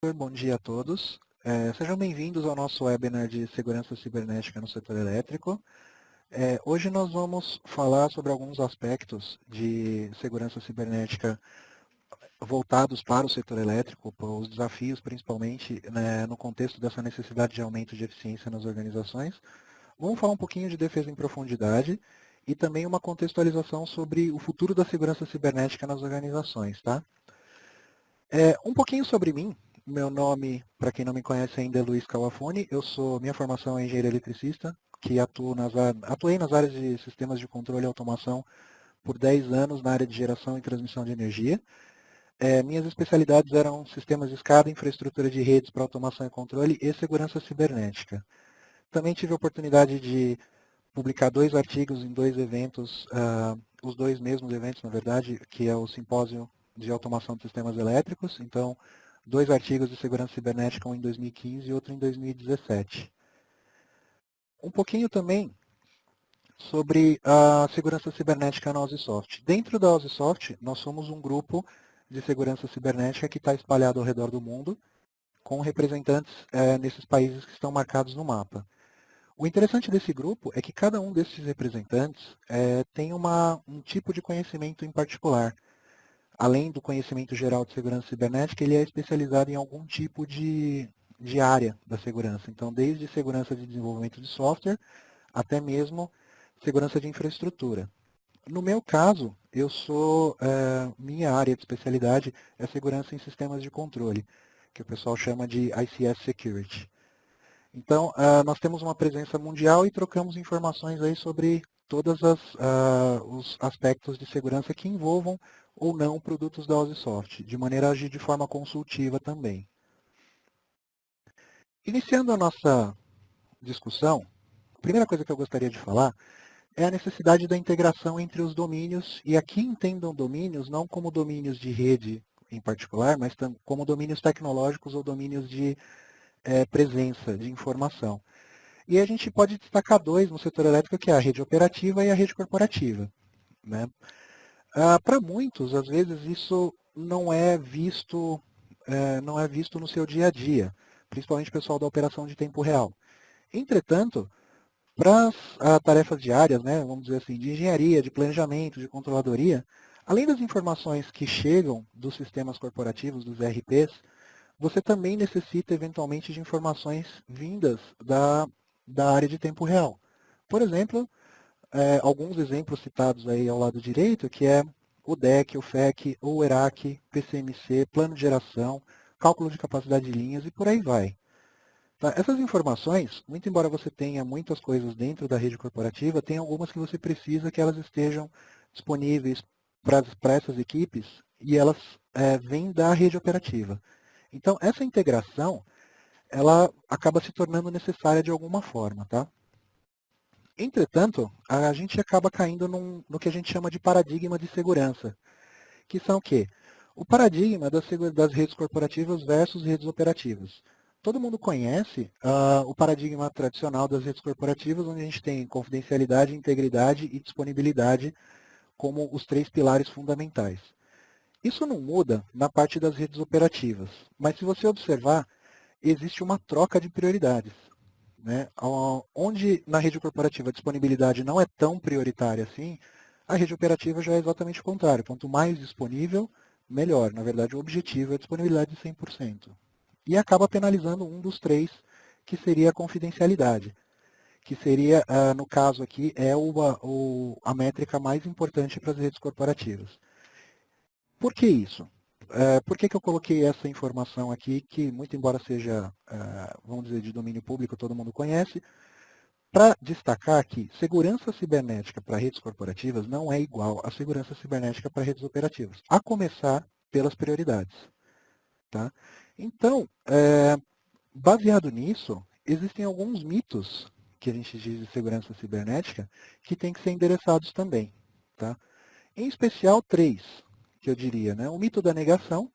Bom dia a todos. Sejam bem-vindos ao nosso webinar de segurança cibernética no setor elétrico. Hoje nós vamos falar sobre alguns aspectos de segurança cibernética voltados para o setor elétrico, para os desafios principalmente, né, no contexto dessa necessidade de aumento de eficiência nas organizações. Vamos falar um pouquinho de defesa em profundidade e também uma contextualização sobre o futuro da segurança cibernética nas organizações, tá? Um pouquinho sobre mim. Meu nome, para quem não me conhece ainda, é Luiz Calafone. Minha formação é engenheiro eletricista, que atuei nas áreas de sistemas de controle e automação por 10 anos na área de geração e transmissão de energia. Minhas especialidades eram sistemas de escada, infraestrutura de redes para automação e controle e segurança cibernética. Também tive a oportunidade de publicar 2 artigos em 2 eventos, os 2 mesmos eventos, na verdade, que é o Simpósio de Automação de Sistemas Elétricos. Então, 2 artigos de segurança cibernética, um em 2015 e outro em 2017. Um pouquinho também sobre a segurança cibernética na Osisoft. Dentro da Osisoft, nós somos um grupo de segurança cibernética que está espalhado ao redor do mundo, com representantes nesses países que estão marcados no mapa. O interessante desse grupo é que cada um desses representantes tem um tipo de conhecimento em particular. Além do conhecimento geral de segurança cibernética, ele é especializado em algum tipo de área da segurança. Então, desde segurança de desenvolvimento de software, até mesmo segurança de infraestrutura. No meu caso, minha área de especialidade é segurança em sistemas de controle, que o pessoal chama de ICS Security. Então, nós temos uma presença mundial e trocamos informações aí sobre todos os aspectos de segurança que envolvam ou não produtos da Osisoft, de maneira a agir de forma consultiva também. Iniciando a nossa discussão, a primeira coisa que eu gostaria de falar é a necessidade da integração entre os domínios, e aqui entendam domínios não como domínios de rede em particular, mas como domínios tecnológicos ou domínios de presença, de informação. E a gente pode destacar 2 no setor elétrico, que é a rede operativa e a rede corporativa, né? Para muitos, às vezes, isso não é visto no seu dia a dia, principalmente o pessoal da operação de tempo real. Entretanto, para as tarefas diárias, né, vamos dizer assim, de engenharia, de planejamento, de controladoria, além das informações que chegam dos sistemas corporativos, dos ERPs, você também necessita eventualmente de informações vindas da área de tempo real. Por exemplo, alguns exemplos citados aí ao lado direito, que é o DEC, o FEC, o ERAC, PCMC, plano de geração, cálculo de capacidade de linhas e por aí vai. Tá? Essas informações, muito embora você tenha muitas coisas dentro da rede corporativa, tem algumas que você precisa que elas estejam disponíveis para essas equipes e elas vêm da rede operativa. Então, essa integração, ela acaba se tornando necessária de alguma forma, tá? Entretanto, a gente acaba caindo no que a gente chama de paradigma de segurança, que são o quê? O paradigma das redes corporativas versus redes operativas. Todo mundo conhece o paradigma tradicional das redes corporativas, onde a gente tem confidencialidade, integridade e disponibilidade como os 3 pilares fundamentais. Isso não muda na parte das redes operativas, mas se você observar, existe uma troca de prioridades. Né? Onde na rede corporativa a disponibilidade não é tão prioritária assim, a rede operativa já é exatamente o contrário. Quanto mais disponível, melhor. Na verdade, o objetivo é a disponibilidade de 100%. E acaba penalizando um dos 3, que seria a confidencialidade, que seria, no caso aqui, a métrica mais importante para as redes corporativas. Por que isso? Por que eu coloquei essa informação aqui, que muito embora seja, vamos dizer, de domínio público, todo mundo conhece, para destacar que segurança cibernética para redes corporativas não é igual a segurança cibernética para redes operativas, a começar pelas prioridades. Tá? Então, baseado nisso, existem alguns mitos que a gente diz de segurança cibernética que têm que ser endereçados também. Tá? Em especial 3, que eu diria. Né? O mito da negação,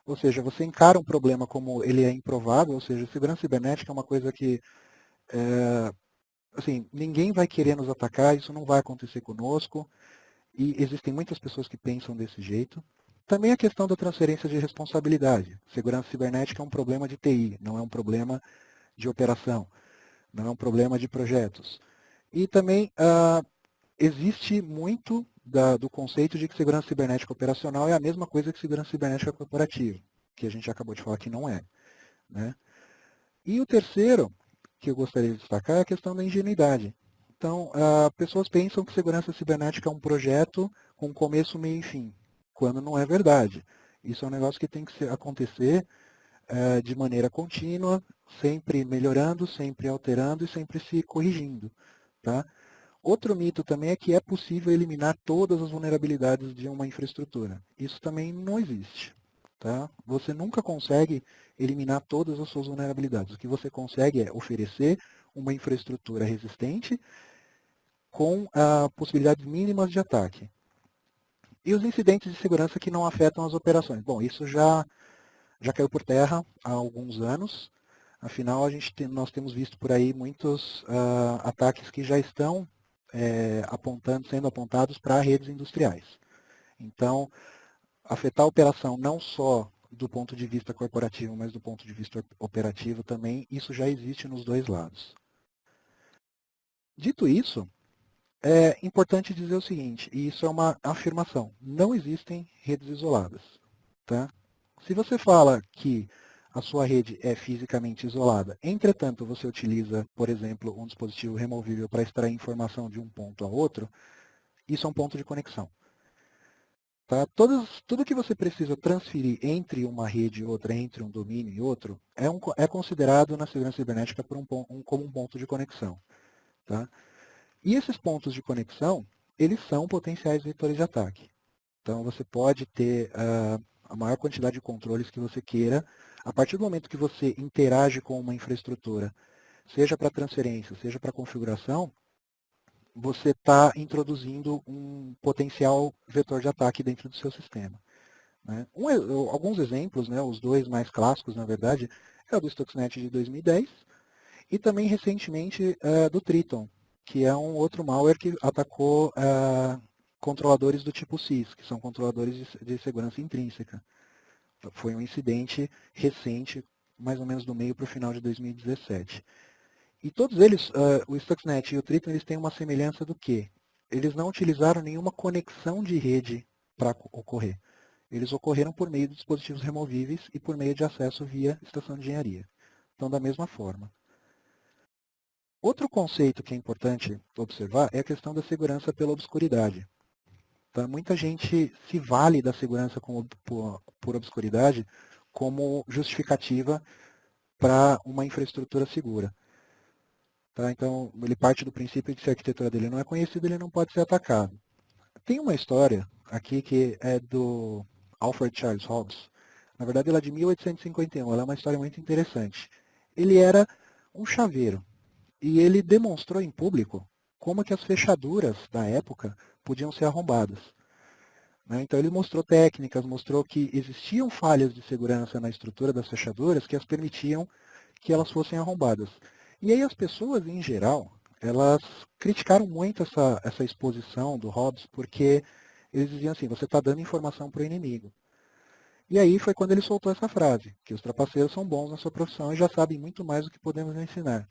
ou seja, você encara um problema como ele é improvável, ou seja, segurança cibernética é uma coisa que assim, ninguém vai querer nos atacar, isso não vai acontecer conosco, e existem muitas pessoas que pensam desse jeito. também a questão da transferência de responsabilidade. Segurança cibernética é um problema de TI, não é um problema de operação, não é um problema de projetos. E também existe muito do conceito de que segurança cibernética operacional é a mesma coisa que segurança cibernética corporativa, que a gente acabou de falar que não é, né? E o terceiro, que eu gostaria de destacar, é a questão da ingenuidade. Então, pessoas pensam que segurança cibernética é um projeto com começo, meio e fim, quando não é verdade. Isso é um negócio que tem que acontecer de maneira contínua, sempre melhorando, sempre alterando e sempre se corrigindo. Tá? Outro mito também é que é possível eliminar todas as vulnerabilidades de uma infraestrutura. Isso também não existe. Tá? Você nunca consegue eliminar todas as suas vulnerabilidades. O que você consegue é oferecer uma infraestrutura resistente com possibilidades mínimas de ataque. E os incidentes de segurança que não afetam as operações. Bom, isso já caiu por terra há alguns anos. Afinal, nós temos visto por aí muitos ataques que já estão sendo apontados para redes industriais. Então, afetar a operação não só do ponto de vista corporativo, mas do ponto de vista operativo também, isso já existe nos dois lados. Dito isso, é importante dizer o seguinte, e isso é uma afirmação, não existem redes isoladas. Tá? Se você fala que a sua rede é fisicamente isolada, entretanto você utiliza, por exemplo, um dispositivo removível para extrair informação de um ponto a outro, isso é um ponto de conexão. Tá? Tudo que você precisa transferir entre uma rede e outra, entre um domínio e outro, é considerado na segurança cibernética como um ponto de conexão. Tá? E esses pontos de conexão, eles são potenciais vetores de ataque. Então você pode ter a maior quantidade de controles que você queira, a partir do momento que você interage com uma infraestrutura, seja para transferência, seja para configuração, você está introduzindo um potencial vetor de ataque dentro do seu sistema. Né? Alguns exemplos, né, os dois mais clássicos, na verdade, é o do Stuxnet de 2010 e também recentemente do Triton, que é um outro malware que atacou controladores do tipo SIS, que são controladores de segurança intrínseca. Foi um incidente recente, mais ou menos do meio para o final de 2017. E todos eles, o Stuxnet e o Triton, eles têm uma semelhança do quê? Eles não utilizaram nenhuma conexão de rede para ocorrer. Eles ocorreram por meio de dispositivos removíveis e por meio de acesso via estação de engenharia. Então, da mesma forma. Outro conceito que é importante observar é a questão da segurança pela obscuridade. Tá? Muita gente se vale da segurança por obscuridade como justificativa para uma infraestrutura segura. Tá? Então, ele parte do princípio de que se a arquitetura dele não é conhecida, ele não pode ser atacado. Tem uma história aqui que é do Alfred Charles Hobbs. Na verdade, ela é de 1851. Ela é uma história muito interessante. Ele era um chaveiro e ele demonstrou em público como que as fechaduras da época podiam ser arrombadas. Então ele mostrou técnicas, mostrou que existiam falhas de segurança na estrutura das fechaduras que as permitiam que elas fossem arrombadas. E aí as pessoas, em geral, elas criticaram muito essa exposição do Hobbes, porque eles diziam assim, você está dando informação para o inimigo. E aí foi quando ele soltou essa frase, que os trapaceiros são bons na sua profissão e já sabem muito mais do que podemos ensinar.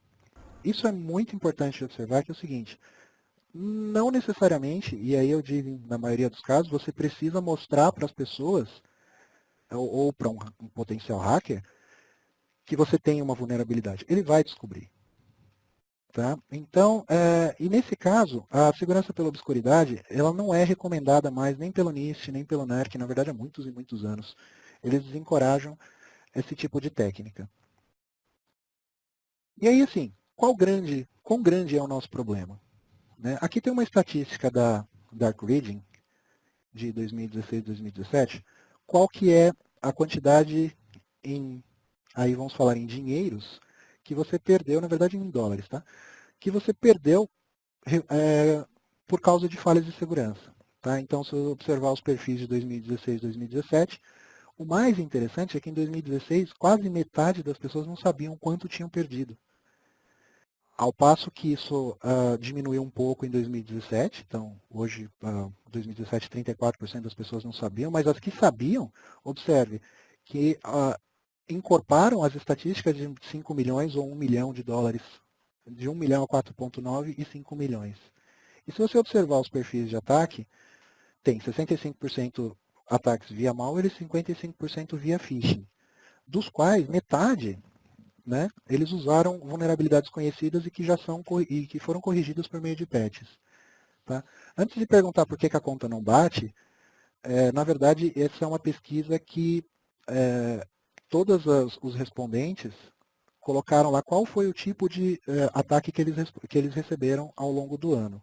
Isso é muito importante de observar, que é o seguinte, não necessariamente, e aí eu digo na maioria dos casos, você precisa mostrar para as pessoas, ou para um potencial hacker, que você tem uma vulnerabilidade. Ele vai descobrir. Tá? Então, e nesse caso, a segurança pela obscuridade, ela não é recomendada mais nem pelo NIST, nem pelo NERC, na verdade há muitos e muitos anos. Eles desencorajam esse tipo de técnica. E aí, assim, quão grande é o nosso problema? Né? Aqui tem uma estatística da Dark Reading, de 2016 e 2017, qual que é a quantidade aí vamos falar em dinheiros, que você perdeu, na verdade em dólares, tá? Que você perdeu por causa de falhas de segurança. Tá? Então, se eu observar os perfis de 2016 e 2017, o mais interessante é que em 2016, quase metade das pessoas não sabiam quanto tinham perdido. Ao passo que isso diminuiu um pouco em 2017, então hoje, 2017, 34% das pessoas não sabiam, mas as que sabiam, observe, que incorporaram as estatísticas de 5 milhões ou 1 milhão de dólares, de 1 milhão a 4,9 e 5 milhões. E se você observar os perfis de ataque, tem 65% ataques via malware e 55% via phishing, dos quais metade, né, eles usaram vulnerabilidades conhecidas e que já são e que foram corrigidas por meio de patches. Tá? Antes de perguntar por que a conta não bate, na verdade, essa é uma pesquisa que todos os respondentes colocaram lá qual foi o tipo de ataque que eles receberam ao longo do ano,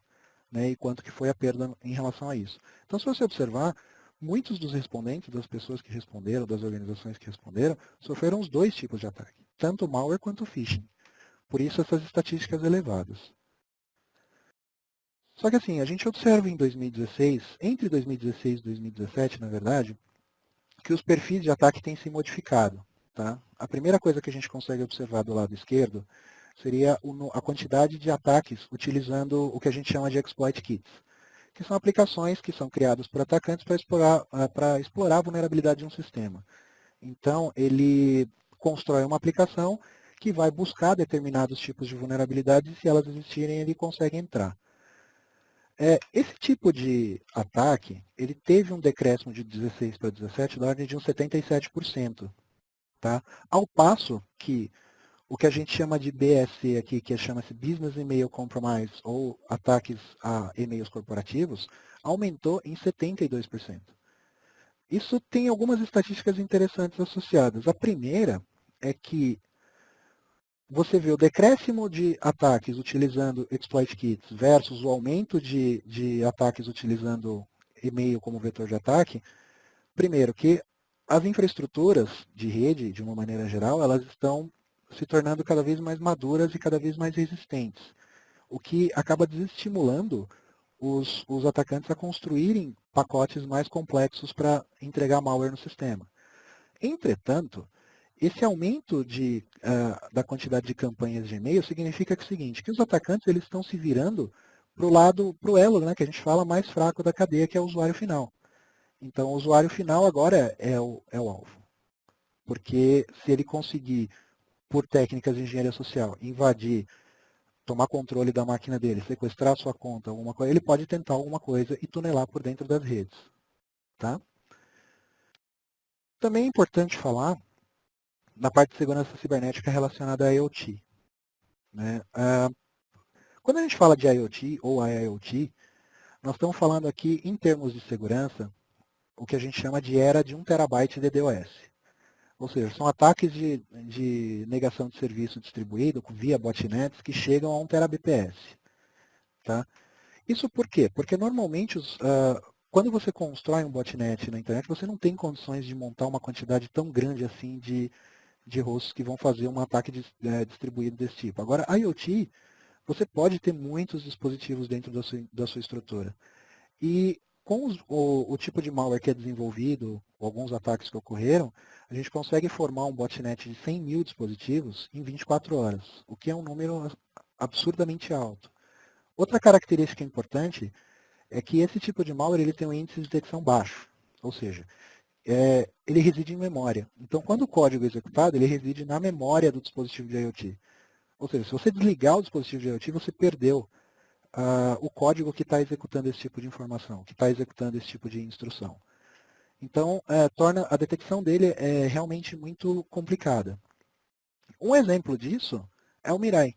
né, e quanto que foi a perda em relação a isso. Então, se você observar, muitos dos respondentes, das pessoas que responderam, das organizações que responderam, sofreram os dois tipos de ataque, tanto malware quanto phishing. Por isso essas estatísticas elevadas. Só que assim, a gente observa em 2016, entre 2016 e 2017, na verdade, que os perfis de ataque têm se modificado. Tá? A primeira coisa que a gente consegue observar do lado esquerdo seria a quantidade de ataques utilizando o que a gente chama de exploit kits, que são aplicações que são criadas por atacantes para explorar a vulnerabilidade de um sistema. Então, ele constrói uma aplicação que vai buscar determinados tipos de vulnerabilidades e se elas existirem, ele consegue entrar. Esse tipo de ataque, ele teve um decréscimo de 16 para 17 da ordem de uns 77%. Tá? Ao passo que o que a gente chama de BSC aqui, que chama-se Business Email Compromise, ou ataques a e-mails corporativos, aumentou em 72%. Isso tem algumas estatísticas interessantes associadas. A primeira é que você vê o decréscimo de ataques utilizando exploit kits versus o aumento de ataques utilizando e-mail como vetor de ataque. Primeiro, que as infraestruturas de rede, de uma maneira geral, elas estão se tornando cada vez mais maduras e cada vez mais resistentes, o que acaba desestimulando os atacantes a construírem pacotes mais complexos para entregar malware no sistema. Entretanto, esse aumento da quantidade de campanhas de e-mail significa que é o seguinte, que os atacantes eles estão se virando para o elo, né, que a gente fala mais fraco da cadeia, que é o usuário final. Então, o usuário final agora é o alvo. Porque se ele conseguir, por técnicas de engenharia social, invadir, tomar controle da máquina dele, sequestrar a sua conta, alguma coisa, ele pode tentar alguma coisa e tunelar por dentro das redes. Tá? Também é importante falar na parte de segurança cibernética relacionada a IoT. Né? Quando a gente fala de IoT ou IIoT, nós estamos falando aqui, em termos de segurança, o que a gente chama de era de 1 terabyte de DDoS. Ou seja, são ataques de negação de serviço distribuído via botnets que chegam a 1 terabps. Tá? Isso por quê? Porque normalmente, quando você constrói um botnet na internet, você não tem condições de montar uma quantidade tão grande assim de hosts que vão fazer um ataque distribuído desse tipo. Agora, IoT, você pode ter muitos dispositivos dentro da sua estrutura. E com o tipo de malware que é desenvolvido, alguns ataques que ocorreram, a gente consegue formar um botnet de 100 mil dispositivos em 24 horas, o que é um número absurdamente alto. Outra característica importante é que esse tipo de malware ele tem um índice de detecção baixo, ou seja, ele reside em memória. Então, quando o código é executado, ele reside na memória do dispositivo de IoT. Ou seja, se você desligar o dispositivo de IoT, você perdeu o código que está executando esse tipo de informação, que está executando esse tipo de instrução. Então, torna a detecção dele realmente muito complicada. Um exemplo disso é o Mirai,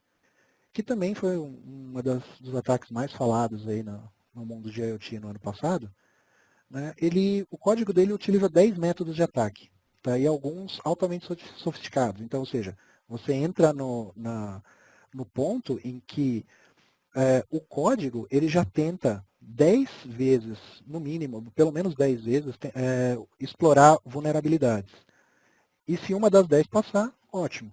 que também foi dos ataques mais falados aí no mundo de IoT no ano passado. Né? O código dele utiliza 10 métodos de ataque, tá? E alguns altamente sofisticados. Então, ou seja, você entra no ponto em que o código ele já tenta 10 vezes, no mínimo, pelo menos 10 vezes, explorar vulnerabilidades. E se uma das 10 passar, ótimo.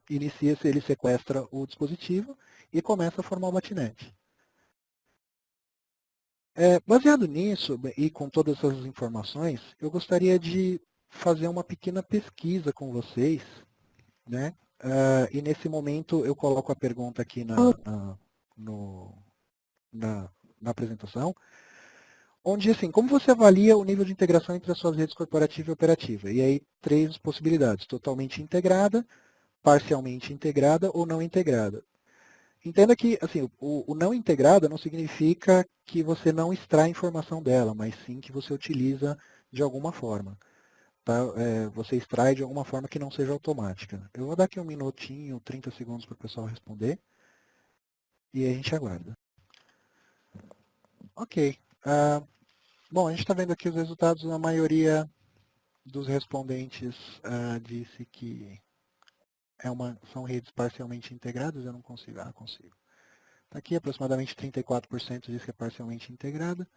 Inicia-se, ele sequestra o dispositivo e começa a formar o botnet. Baseado nisso e com todas essas informações, eu gostaria de fazer uma pequena pesquisa com vocês, né, E nesse momento eu coloco a pergunta aqui no- na, na apresentação, onde, assim, como você avalia o nível de integração entre as suas redes corporativa e operativa? E aí, três possibilidades: totalmente integrada, parcialmente integrada ou não integrada. Entenda que, assim, o não integrada não significa que você não extrai informação dela, mas sim que você utiliza de alguma forma. Tá? Você extrai de alguma forma que não seja automática. Eu vou dar aqui um minutinho, 30 segundos para o pessoal responder e a gente aguarda. Ok. Bom, a gente está vendo aqui os resultados. A maioria dos respondentes disse que são redes parcialmente integradas. Eu não consigo. Consigo. Está aqui, aproximadamente 34% diz que é parcialmente integrada,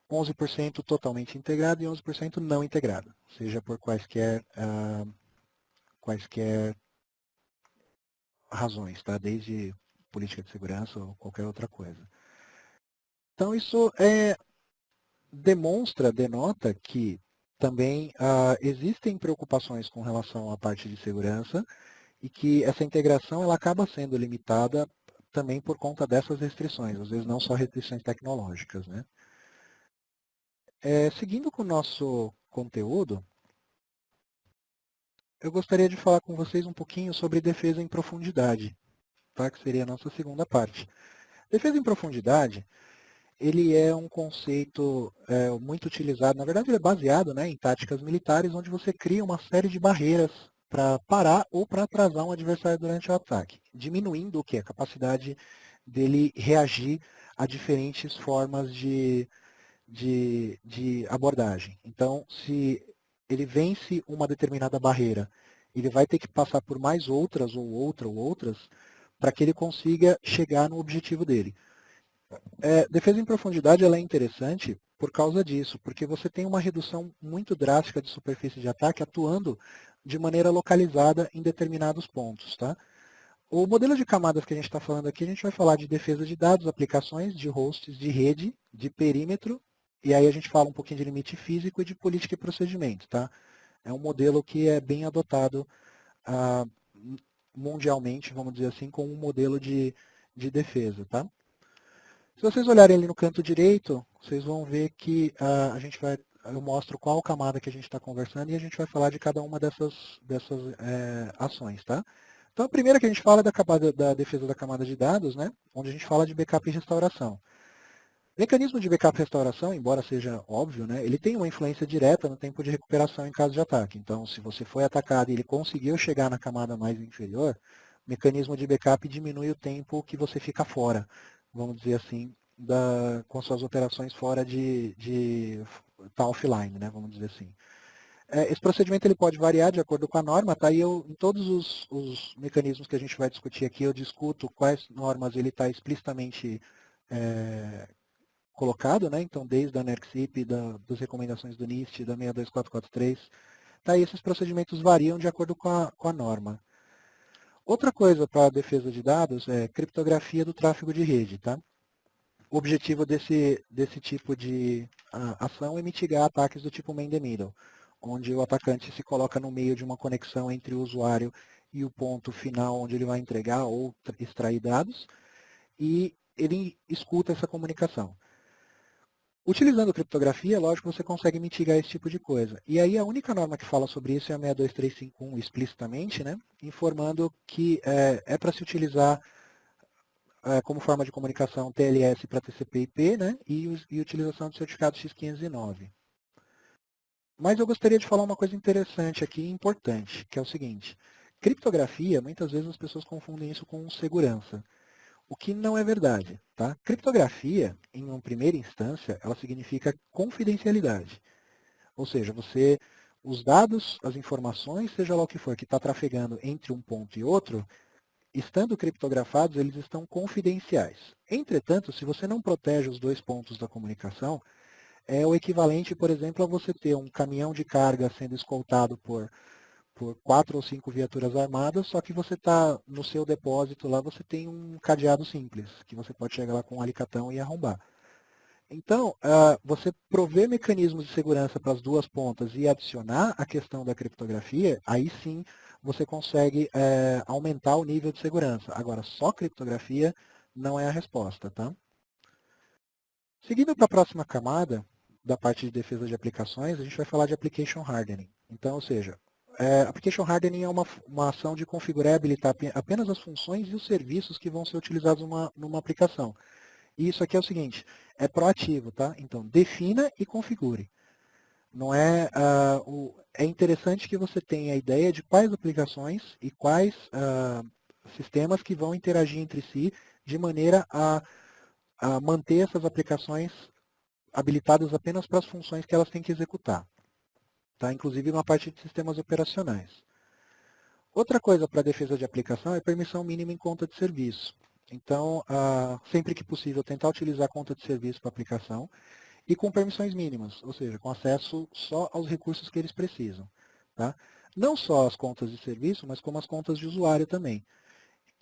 11% totalmente integrada e 11% não integrada, seja por quaisquer razões, tá? Desde política de segurança ou qualquer outra coisa. Então isso denota que também existem preocupações com relação à parte de segurança e que essa integração ela acaba sendo limitada também por conta dessas restrições, às vezes não só restrições tecnológicas, né? Seguindo com o nosso conteúdo, eu gostaria de falar com vocês um pouquinho sobre defesa em profundidade, tá? Que seria a nossa segunda parte. Defesa em profundidade, ele é um conceito muito utilizado, na verdade ele é baseado, né, em táticas militares, onde você cria uma série de barreiras para parar ou para atrasar um adversário durante o ataque, diminuindo o que? A capacidade dele reagir a diferentes formas de abordagem. Então, se ele vence uma determinada barreira, ele vai ter que passar por mais outras, ou outras, para que ele consiga chegar no objetivo dele. Defesa em profundidade ela é interessante por causa disso, porque você tem uma redução muito drástica de superfície de ataque atuando de maneira localizada em determinados pontos. Tá? O modelo de camadas que a gente está falando aqui, a gente vai falar de defesa de dados, aplicações, de hosts, de rede, de perímetro, e aí a gente fala um pouquinho de limite físico e de política e procedimento. Tá? É um modelo que é bem adotado ah, mundialmente, vamos dizer assim, como um modelo de defesa. Tá? Se vocês olharem ali no canto direito, vocês vão ver que eu mostro qual camada que a gente está conversando e a gente vai falar de cada uma dessas ações. Tá? Então, a primeira que a gente fala é da defesa da camada de dados, né? Onde a gente fala de backup e restauração. O mecanismo de backup e restauração, embora seja óbvio, né, ele tem uma influência direta no tempo de recuperação em caso de ataque. Então, se você foi atacado e ele conseguiu chegar na camada mais inferior, o mecanismo de backup diminui o tempo que você fica fora, vamos dizer assim, com suas operações fora tá offline, né, vamos dizer assim. Esse procedimento ele pode variar de acordo com a norma, tá? E em todos os mecanismos que a gente vai discutir aqui, eu discuto quais normas ele está explicitamente colocado, né? Então, desde a NERCSIP, das recomendações do NIST, da 62443, tá? E esses procedimentos variam de acordo com a norma. Outra coisa para a defesa de dados é criptografia do tráfego de rede, tá? O objetivo desse tipo de ação é mitigar ataques do tipo man-in-the-middle, onde o atacante se coloca no meio de uma conexão entre o usuário e o ponto final onde ele vai entregar ou extrair dados, e ele escuta essa comunicação. Utilizando criptografia, lógico, você consegue mitigar esse tipo de coisa. E aí a única norma que fala sobre isso é a 62351 explicitamente, né, informando que para se utilizar como forma de comunicação TLS para TCP/IP, né, e utilização do certificado X509. Mas eu gostaria de falar uma coisa interessante aqui, importante, que é o seguinte. Criptografia, muitas vezes as pessoas confundem isso com segurança, o que não é verdade. Tá? Criptografia, em uma primeira instância, ela significa confidencialidade. Ou seja, os dados, as informações, seja lá o que for, que está trafegando entre um ponto e outro, estando criptografados, eles estão confidenciais. Entretanto, se você não protege os dois pontos da comunicação, é o equivalente, por exemplo, a você ter um caminhão de carga sendo escoltado por 4 ou 5 viaturas armadas, só que você está no seu depósito lá, você tem um cadeado simples, que você pode chegar lá com um alicatão e arrombar. Então, você prover mecanismos de segurança para as duas pontas e adicionar a questão da criptografia, aí sim você consegue aumentar o nível de segurança. Agora, só criptografia não é a resposta, tá? Seguindo para a próxima camada, da parte de defesa de aplicações, a gente vai falar de Application Hardening. Então, ou seja, Application Hardening é uma ação de configurar e habilitar apenas as funções e os serviços que vão ser utilizados numa aplicação. E isso aqui é o seguinte, é proativo, tá? Então, defina e configure. Não é, é interessante que você tenha a ideia de quais aplicações e quais sistemas que vão interagir entre si de maneira a manter essas aplicações habilitadas apenas para as funções que elas têm que executar, tá? Inclusive uma parte de sistemas operacionais. Outra coisa para defesa de aplicação é permissão mínima em conta de serviço. Então, sempre que possível, tentar utilizar a conta de serviço para a aplicação e com permissões mínimas, ou seja, com acesso só aos recursos que eles precisam. Tá? Não só as contas de serviço, mas como as contas de usuário também.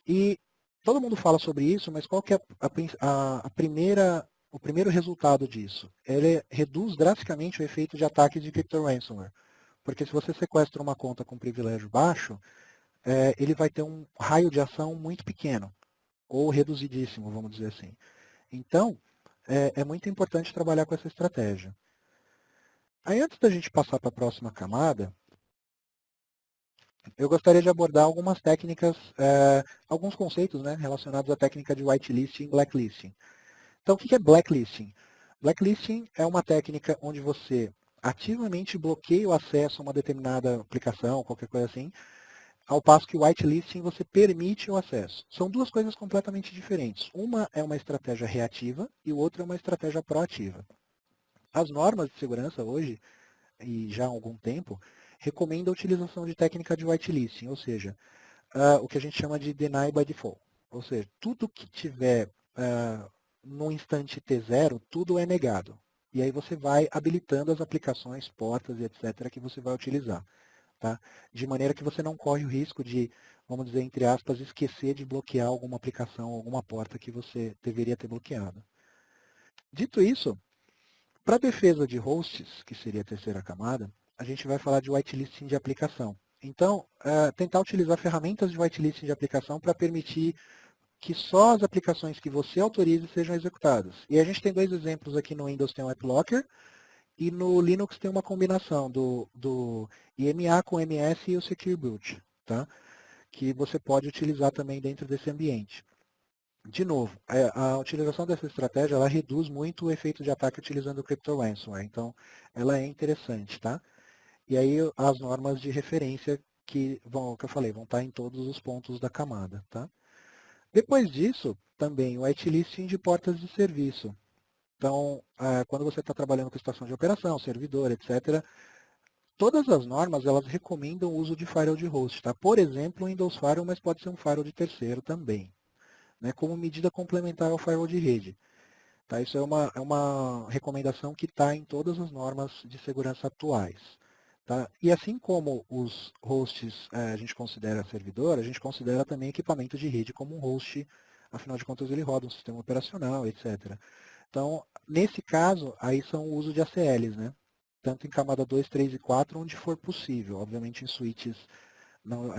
E todo mundo fala sobre isso, mas qual que é o primeiro resultado disso? Ele reduz drasticamente o efeito de ataques de crypto ransomware. Porque se você sequestra uma conta com privilégio baixo, ele vai ter um raio de ação muito pequeno, ou reduzidíssimo, vamos dizer assim. Então, é muito importante trabalhar com essa estratégia. Aí antes da gente passar para a próxima camada, eu gostaria de abordar algumas técnicas, alguns conceitos, né, relacionados à técnica de whitelisting e blacklisting. Então, o que é blacklisting? Blacklisting é uma técnica onde você ativamente bloqueia o acesso a uma determinada aplicação, qualquer coisa assim, ao passo que o whitelisting você permite o acesso. São duas coisas completamente diferentes. Uma é uma estratégia reativa e o outro é uma estratégia proativa. As normas de segurança hoje, e já há algum tempo, recomendam a utilização de técnica de whitelisting, ou seja, o que a gente chama de deny by default. Ou seja, tudo que tiver no instante T0, tudo é negado. E aí você vai habilitando as aplicações, portas e etc. que você vai utilizar. Tá? De maneira que você não corre o risco de, vamos dizer, entre aspas, esquecer de bloquear alguma aplicação, alguma porta que você deveria ter bloqueado. Dito isso, para a defesa de hosts, que seria a terceira camada, a gente vai falar de whitelisting de aplicação. Então, tentar utilizar ferramentas de whitelisting de aplicação para permitir que só as aplicações que você autorize sejam executadas. E a gente tem dois exemplos aqui no Windows, tem o AppLocker, e no Linux tem uma combinação do IMA com MS e o Secure Boot, tá? Que você pode utilizar também dentro desse ambiente. De novo, a utilização dessa estratégia ela reduz muito o efeito de ataque utilizando o Crypto Ransomware. Então, ela é interessante, tá? E aí as normas de referência que eu falei, vão estar em todos os pontos da camada, tá? Depois disso, também o whitelisting de portas de serviço. Então, quando você está trabalhando com estação de operação, servidor, etc., todas as normas elas recomendam o uso de firewall de host. Tá? Por exemplo, o Windows Firewall, mas pode ser um firewall de terceiro também, né? Como medida complementar ao firewall de rede. Tá? Isso é uma recomendação que está em todas as normas de segurança atuais. Tá? E assim como os hosts a gente considera servidor, a gente considera também equipamento de rede como um host, afinal de contas ele roda um sistema operacional, etc. Então, nesse caso, aí são o uso de ACLs, né? Tanto em camada 2, 3 e 4, onde for possível. Obviamente em switches, não,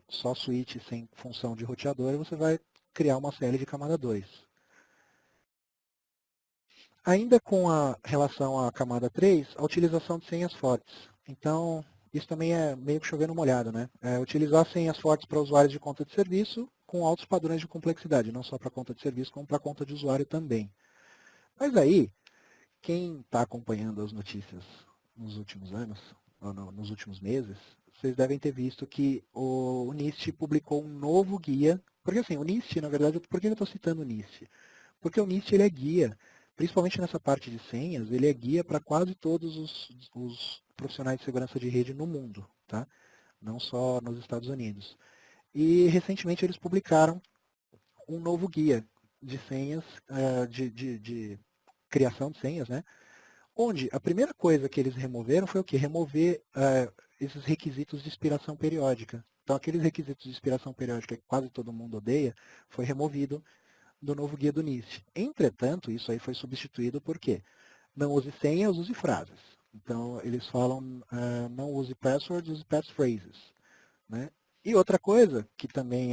só switch sem função de roteador, você vai criar uma ACL de camada 2. Ainda com a relação à camada 3, a utilização de senhas fortes. Então, isso também é meio que chovendo molhado, né? Utilizar senhas fortes para usuários de conta de serviço com altos padrões de complexidade, não só para conta de serviço, como para conta de usuário também. Mas aí, quem está acompanhando as notícias nos últimos anos, ou nos últimos meses, vocês devem ter visto que o NIST publicou um novo guia. Porque assim, o NIST, na verdade, por que eu estou citando o NIST? Porque o NIST ele é guia, principalmente nessa parte de senhas, ele é guia para quase todos os profissionais de segurança de rede no mundo, tá? Não só nos Estados Unidos. E recentemente eles publicaram um novo guia de senhas, de criação de senhas, né? Onde a primeira coisa que eles removeram foi o quê? Remover esses requisitos de expiração periódica. Então, aqueles requisitos de expiração periódica que quase todo mundo odeia, foi removido do novo guia do NIST. Entretanto, isso aí foi substituído por quê? Não use senhas, use frases. Então, eles falam, não use passwords, use passphrases. né? E outra coisa, que também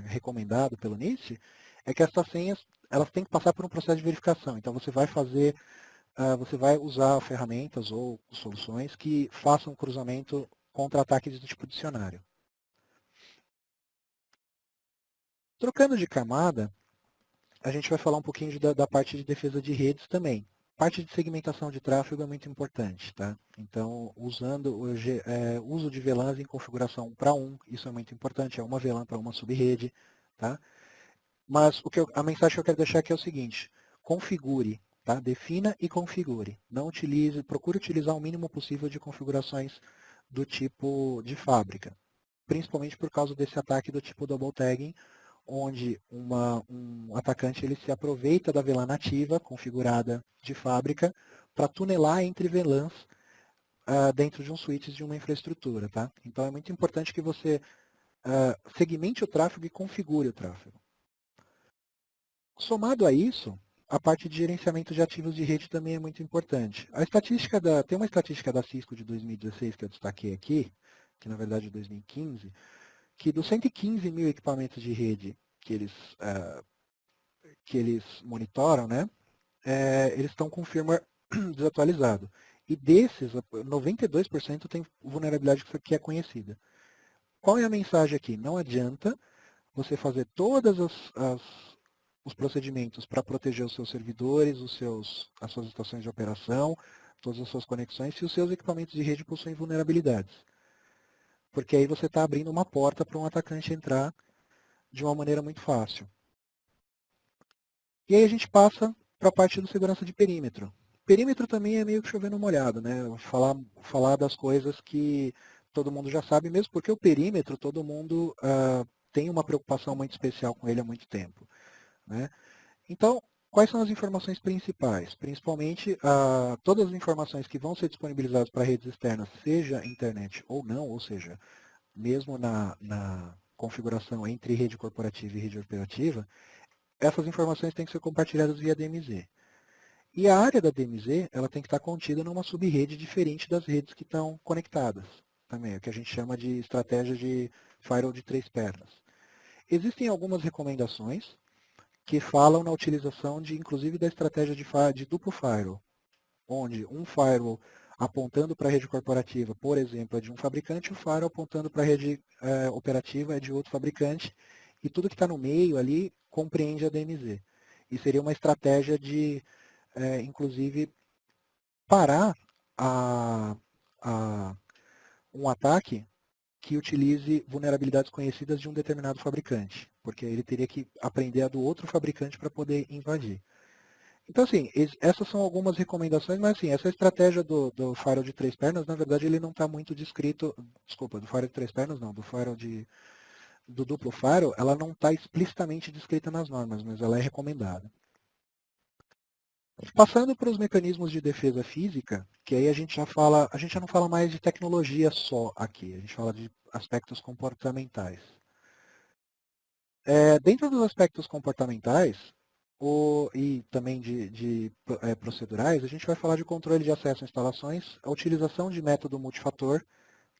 recomendado pelo NIST, é que essas senhas elas têm que passar por um processo de verificação. Então você vai usar ferramentas ou soluções que façam cruzamento contra ataques do tipo dicionário. Trocando de camada, a gente vai falar um pouquinho da parte de defesa de redes também. Parte de segmentação de tráfego é muito importante, tá? Então, usando uso de VLANs em configuração 1 para 1, isso é muito importante, é uma VLAN para uma subrede, tá? Mas a mensagem que eu quero deixar aqui é o seguinte, configure, tá? Defina e configure. Não utilize, procure utilizar o mínimo possível de configurações do tipo de fábrica, principalmente por causa desse ataque do tipo double tagging, onde um atacante ele se aproveita da VLAN nativa, configurada de fábrica, para tunelar entre VLANs dentro de um switch de uma infraestrutura. Tá? Então é muito importante que você segmente o tráfego e configure o tráfego. Somado a isso, a parte de gerenciamento de ativos de rede também é muito importante. Tem uma estatística da Cisco de 2016 que eu destaquei aqui, que na verdade é 2015, que dos 115 mil equipamentos de rede que eles monitoram, né, eles estão com o firmware desatualizado. E desses, 92% tem vulnerabilidade que é conhecida. Qual é a mensagem aqui? Não adianta você fazer todas os procedimentos para proteger os seus servidores, as suas estações de operação, todas as suas conexões, se os seus equipamentos de rede possuem vulnerabilidades. Porque aí você está abrindo uma porta para um atacante entrar de uma maneira muito fácil. E aí a gente passa para a parte do segurança de perímetro. Perímetro também é meio que chovendo molhado, né? Falar das coisas que todo mundo já sabe, mesmo porque o perímetro todo mundo tem uma preocupação muito especial com ele há muito tempo. Né? Então, quais são as informações principais? Principalmente todas as informações que vão ser disponibilizadas para redes externas, seja internet ou não, ou seja, mesmo na configuração entre rede corporativa e rede operativa, essas informações têm que ser compartilhadas via DMZ. E a área da DMZ ela tem que estar contida numa sub-rede diferente das redes que estão conectadas. Também, o que a gente chama de estratégia de firewall de três pernas. Existem algumas recomendações que falam na utilização inclusive da estratégia de duplo firewall, onde um firewall apontando para a rede corporativa, por exemplo, é de um fabricante, o firewall apontando para a rede operativa é de outro fabricante, e tudo que está no meio ali compreende a DMZ. E seria uma estratégia de, inclusive, parar a, a, um ataque que utilize vulnerabilidades conhecidas de um determinado fabricante, porque ele teria que aprender a do outro fabricante para poder invadir. Então, assim, essas são algumas recomendações, mas assim, essa estratégia do firewall de três pernas, na verdade, ele não está muito descrito, desculpa, do firewall de três pernas não, do duplo firewall, ela não está explicitamente descrita nas normas, mas ela é recomendada. Passando para os mecanismos de defesa física, que aí a gente já não fala mais de tecnologia só aqui, a gente fala de aspectos comportamentais. Dentro dos aspectos comportamentais e também de procedurais, a gente vai falar de controle de acesso a instalações, a utilização de método multifator,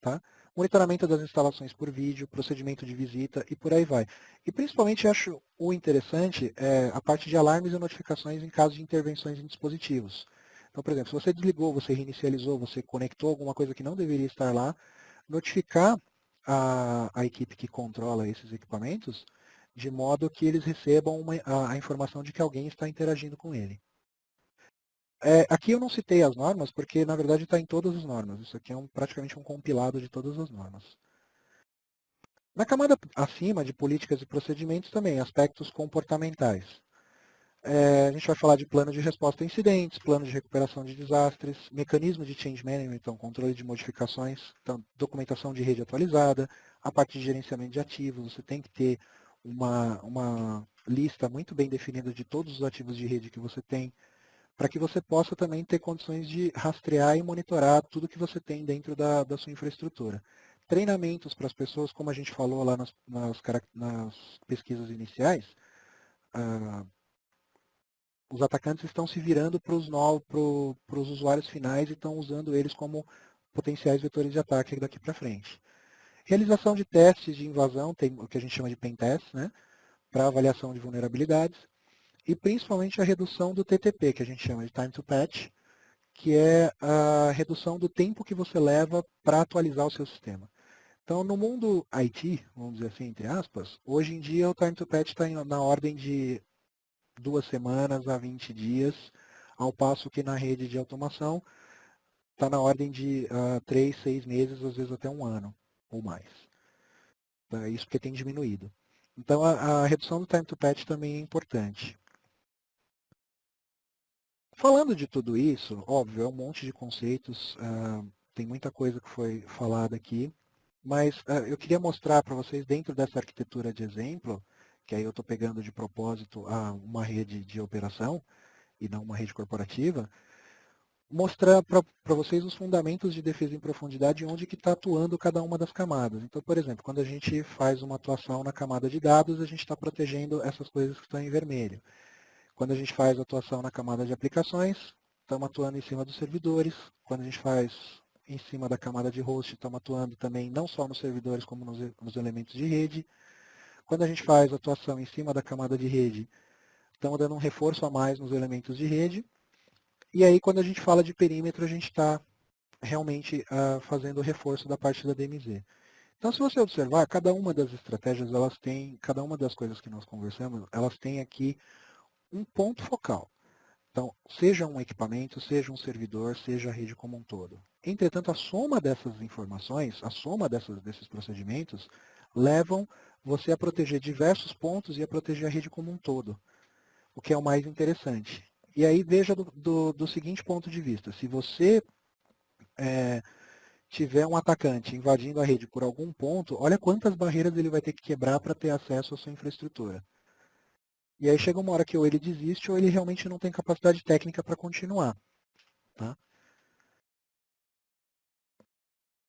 tá? Monitoramento das instalações por vídeo, procedimento de visita e por aí vai. E principalmente acho o interessante a parte de alarmes e notificações em caso de intervenções em dispositivos. Então, por exemplo, se você desligou, você reinicializou, você conectou alguma coisa que não deveria estar lá, notificar a equipe que controla esses equipamentos, de modo que eles recebam a informação de que alguém está interagindo com ele. Aqui eu não citei as normas, porque na verdade está em todas as normas. Isso aqui é praticamente um compilado de todas as normas. Na camada acima de políticas e procedimentos também, aspectos comportamentais. A gente vai falar de plano de resposta a incidentes, plano de recuperação de desastres, mecanismo de change management, então controle de modificações, então, documentação de rede atualizada, a parte de gerenciamento de ativos, você tem que ter uma lista muito bem definida de todos os ativos de rede que você tem, para que você possa também ter condições de rastrear e monitorar tudo que você tem dentro da sua infraestrutura. Treinamentos para as pessoas, como a gente falou lá nas pesquisas iniciais, ah, os atacantes estão se virando para os usuários finais e estão usando eles como potenciais vetores de ataque daqui para frente. Realização de testes de invasão, tem o que a gente chama de pen test, né, para avaliação de vulnerabilidades, e principalmente a redução do TTP, que a gente chama de time to patch, que é a redução do tempo que você leva para atualizar o seu sistema. Então, no mundo IT, vamos dizer assim, entre aspas, hoje em dia o time to patch está na ordem de 2 semanas a 20 dias, ao passo que na rede de automação está na ordem de 3, 6 meses, às vezes até um ano ou mais. Tá? Isso porque tem diminuído. Então, a redução do time to patch também é importante. Falando de tudo isso, óbvio, é um monte de conceitos, tem muita coisa que foi falada aqui, mas eu queria mostrar para vocês, dentro dessa arquitetura de exemplo, que aí eu estou pegando de propósito uma rede de operação e não uma rede corporativa, mostrar para vocês os fundamentos de defesa em profundidade e onde que está atuando cada uma das camadas. Então, por exemplo, quando a gente faz uma atuação na camada de dados, a gente está protegendo essas coisas que estão em vermelho. Quando a gente faz atuação na camada de aplicações, estamos atuando em cima dos servidores. Quando a gente faz em cima da camada de host, estamos atuando também não só nos servidores, como nos elementos de rede. Quando a gente faz atuação em cima da camada de rede, estamos dando um reforço a mais nos elementos de rede. E aí, quando a gente fala de perímetro, a gente está realmente fazendo o reforço da parte da DMZ. Então, se você observar, cada uma das estratégias, elas têm, cada uma das coisas que nós conversamos, elas têm aqui um ponto focal. Então, seja um equipamento, seja um servidor, seja a rede como um todo. Entretanto, a soma dessas informações, a soma desses procedimentos, levam você a proteger diversos pontos e a proteger a rede como um todo, o que é o mais interessante. E aí veja do seguinte ponto de vista, se você tiver um atacante invadindo a rede por algum ponto, olha quantas barreiras ele vai ter que quebrar para ter acesso à sua infraestrutura. E aí chega uma hora que ou ele desiste ou ele realmente não tem capacidade técnica para continuar. Tá?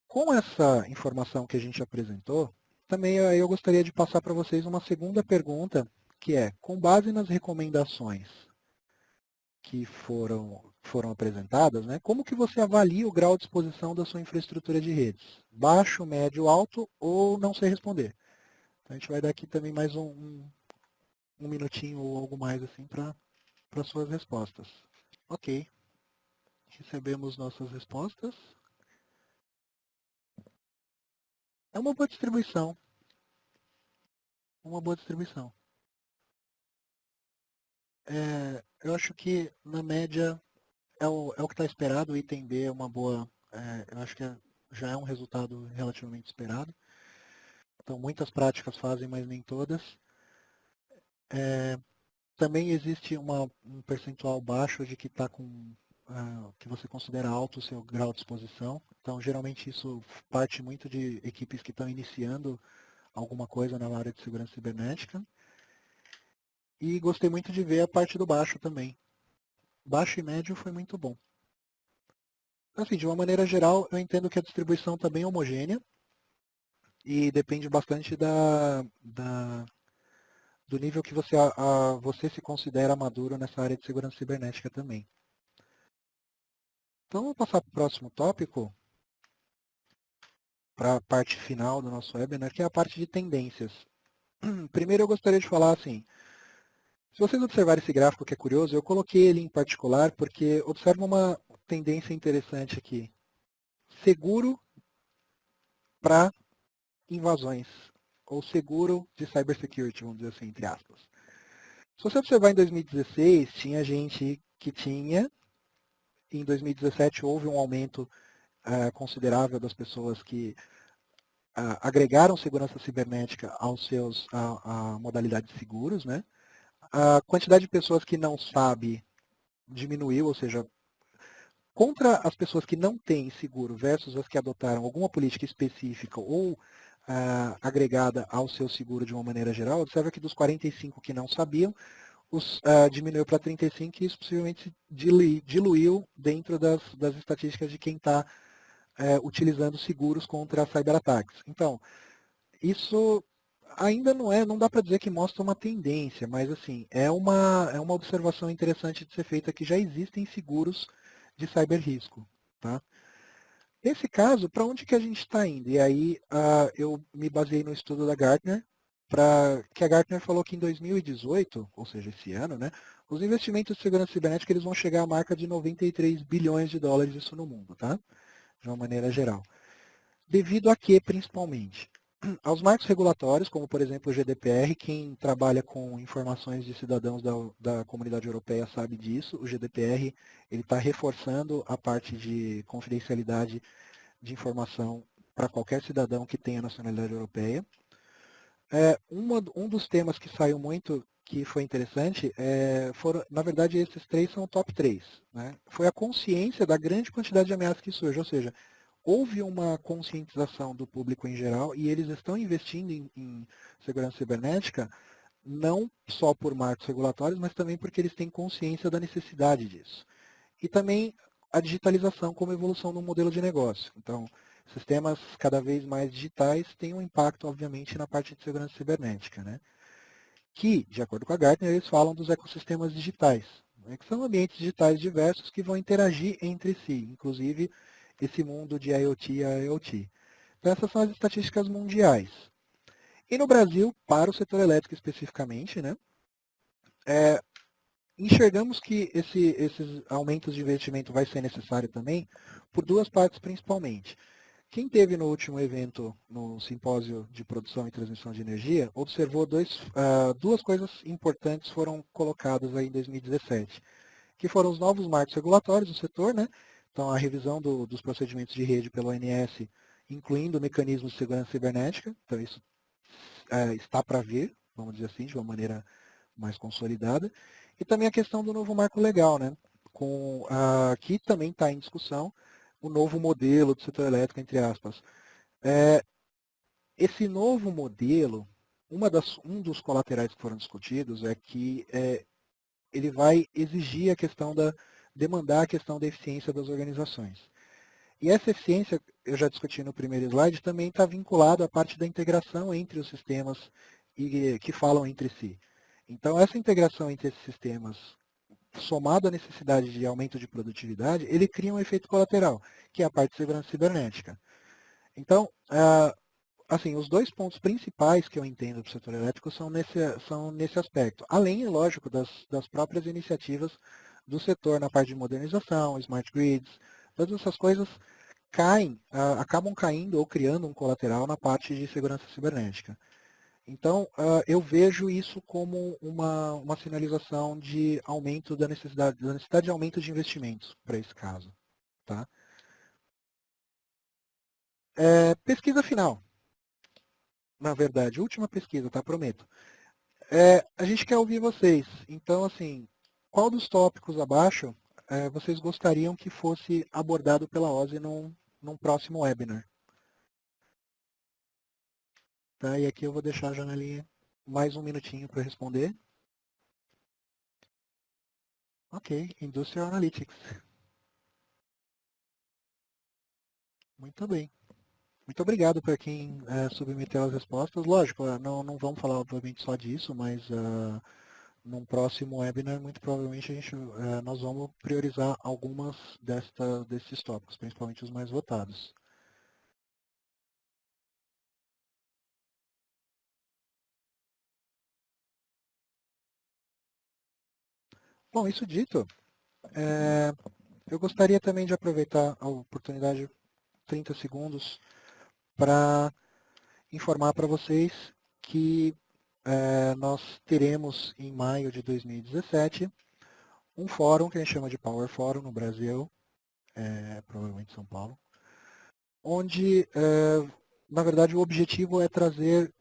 Com essa informação que a gente apresentou, também eu gostaria de passar para vocês uma segunda pergunta, que é, com base nas recomendações que foram apresentadas, né, como que você avalia o grau de exposição da sua infraestrutura de redes? Baixo, médio, alto ou não sei responder? Então, a gente vai dar aqui também mais um minutinho ou algo mais assim para suas respostas. Ok, recebemos nossas respostas. É uma boa distribuição. Uma boa distribuição. Eu acho que, na média, é o que está esperado. O item B é uma boa. Eu acho que já é um resultado relativamente esperado. Então, muitas práticas fazem, mas nem todas. Também existe um percentual baixo de que está com. Que você considera alto o seu grau de exposição. Então, geralmente, isso parte muito de equipes que estão iniciando alguma coisa na área de segurança cibernética. E gostei muito de ver a parte do baixo também. Baixo e médio foi muito bom. Assim, de uma maneira geral, eu entendo que a distribuição está bem homogênea e depende bastante do nível que você se considera maduro nessa área de segurança cibernética também. Então, vamos passar para o próximo tópico, para a parte final do nosso webinar, que é a parte de tendências. Primeiro, eu gostaria de falar assim, se vocês observarem esse gráfico que é curioso, eu coloquei ele em particular porque observa uma tendência interessante aqui. Seguro para invasões, ou seguro de cybersecurity, vamos dizer assim, entre aspas. Se você observar em 2016, tinha gente que tinha, em 2017 houve um aumento considerável das pessoas que agregaram segurança cibernética aos seus modalidades de seguros, né? A quantidade de pessoas que não sabe diminuiu, ou seja, contra as pessoas que não têm seguro versus as que adotaram alguma política específica ou agregada ao seu seguro de uma maneira geral, observa que dos 45 que não sabiam, diminuiu para 35 e isso possivelmente diluiu dentro das estatísticas de quem está utilizando seguros contra cyberataques. Então, isso ainda não dá para dizer que mostra uma tendência, mas assim, é uma observação interessante de ser feita que já existem seguros de cyberrisco. Tá? Nesse caso, para onde que a gente está indo? E aí eu me baseei no estudo da Gartner, que a Gartner falou que em 2018, ou seja, esse ano, né, os investimentos de segurança cibernética eles vão chegar à marca de 93 bilhões de dólares, isso no mundo, tá? De uma maneira geral. Devido a quê, principalmente? Aos marcos regulatórios, como por exemplo o GDPR, quem trabalha com informações de cidadãos da comunidade europeia sabe disso. O GDPR ele está reforçando a parte de confidencialidade de informação para qualquer cidadão que tenha nacionalidade europeia. Um dos temas que saiu muito, que foi interessante, na verdade, esses três são o top 3. Né? Foi a consciência da grande quantidade de ameaças que surge, ou seja, houve uma conscientização do público em geral e eles estão investindo em segurança cibernética não só por marcos regulatórios, mas também porque eles têm consciência da necessidade disso. E também a digitalização como evolução no modelo de negócio. Então, sistemas cada vez mais digitais têm um impacto, obviamente, na parte de segurança cibernética, né? Que, de acordo com a Gartner, eles falam dos ecossistemas digitais, né? Que são ambientes digitais diversos que vão interagir entre si, inclusive esse mundo de IoT e IoT. Então, essas são as estatísticas mundiais. E no Brasil, para o setor elétrico especificamente, né, enxergamos que esses aumentos de investimento vai ser necessário também por duas partes principalmente. Quem teve no último evento, no simpósio de produção e transmissão de energia, observou duas coisas importantes foram colocadas aí em 2017, que foram os novos marcos regulatórios do setor, né? Então a revisão dos procedimentos de rede pelo ONS, incluindo mecanismos de segurança cibernética, então isso está para vir, vamos dizer assim, de uma maneira mais consolidada. E também a questão do novo marco legal, né? Que também está em discussão, o novo modelo do setor elétrico, entre aspas. Esse novo modelo, um dos colaterais que foram discutidos é que ele vai exigir demandar a questão da eficiência das organizações. E essa eficiência, eu já discuti no primeiro slide, também está vinculado à parte da integração entre os sistemas que falam entre si. Então, essa integração entre esses sistemas, somado à necessidade de aumento de produtividade, ele cria um efeito colateral, que é a parte de segurança cibernética. Então, assim, os dois pontos principais que eu entendo do setor elétrico são nesse aspecto. Além, é lógico, das próprias iniciativas do setor na parte de modernização, smart grids, todas essas coisas acabam caindo ou criando um colateral na parte de segurança cibernética. Então, eu vejo isso como uma sinalização de aumento da necessidade de aumento de investimentos para esse caso. Tá? Pesquisa final, na verdade, última pesquisa, tá? Prometo. A gente quer ouvir vocês. Então, assim, qual dos tópicos abaixo vocês gostariam que fosse abordado pela OSI num próximo webinar? Tá? E aqui eu vou deixar a janelinha mais um minutinho para responder. Ok, Industrial Analytics. Muito bem. Muito obrigado para quem submeteu as respostas. Lógico, não vamos falar obviamente só disso, mas num próximo webinar, muito provavelmente nós vamos priorizar algumas desses tópicos, principalmente os mais votados. Bom, isso dito, eu gostaria também de aproveitar a oportunidade, 30 segundos, para informar para vocês que nós teremos em maio de 2017 um fórum que a gente chama de Power Forum no Brasil, provavelmente São Paulo, onde, na verdade, o objetivo é trazer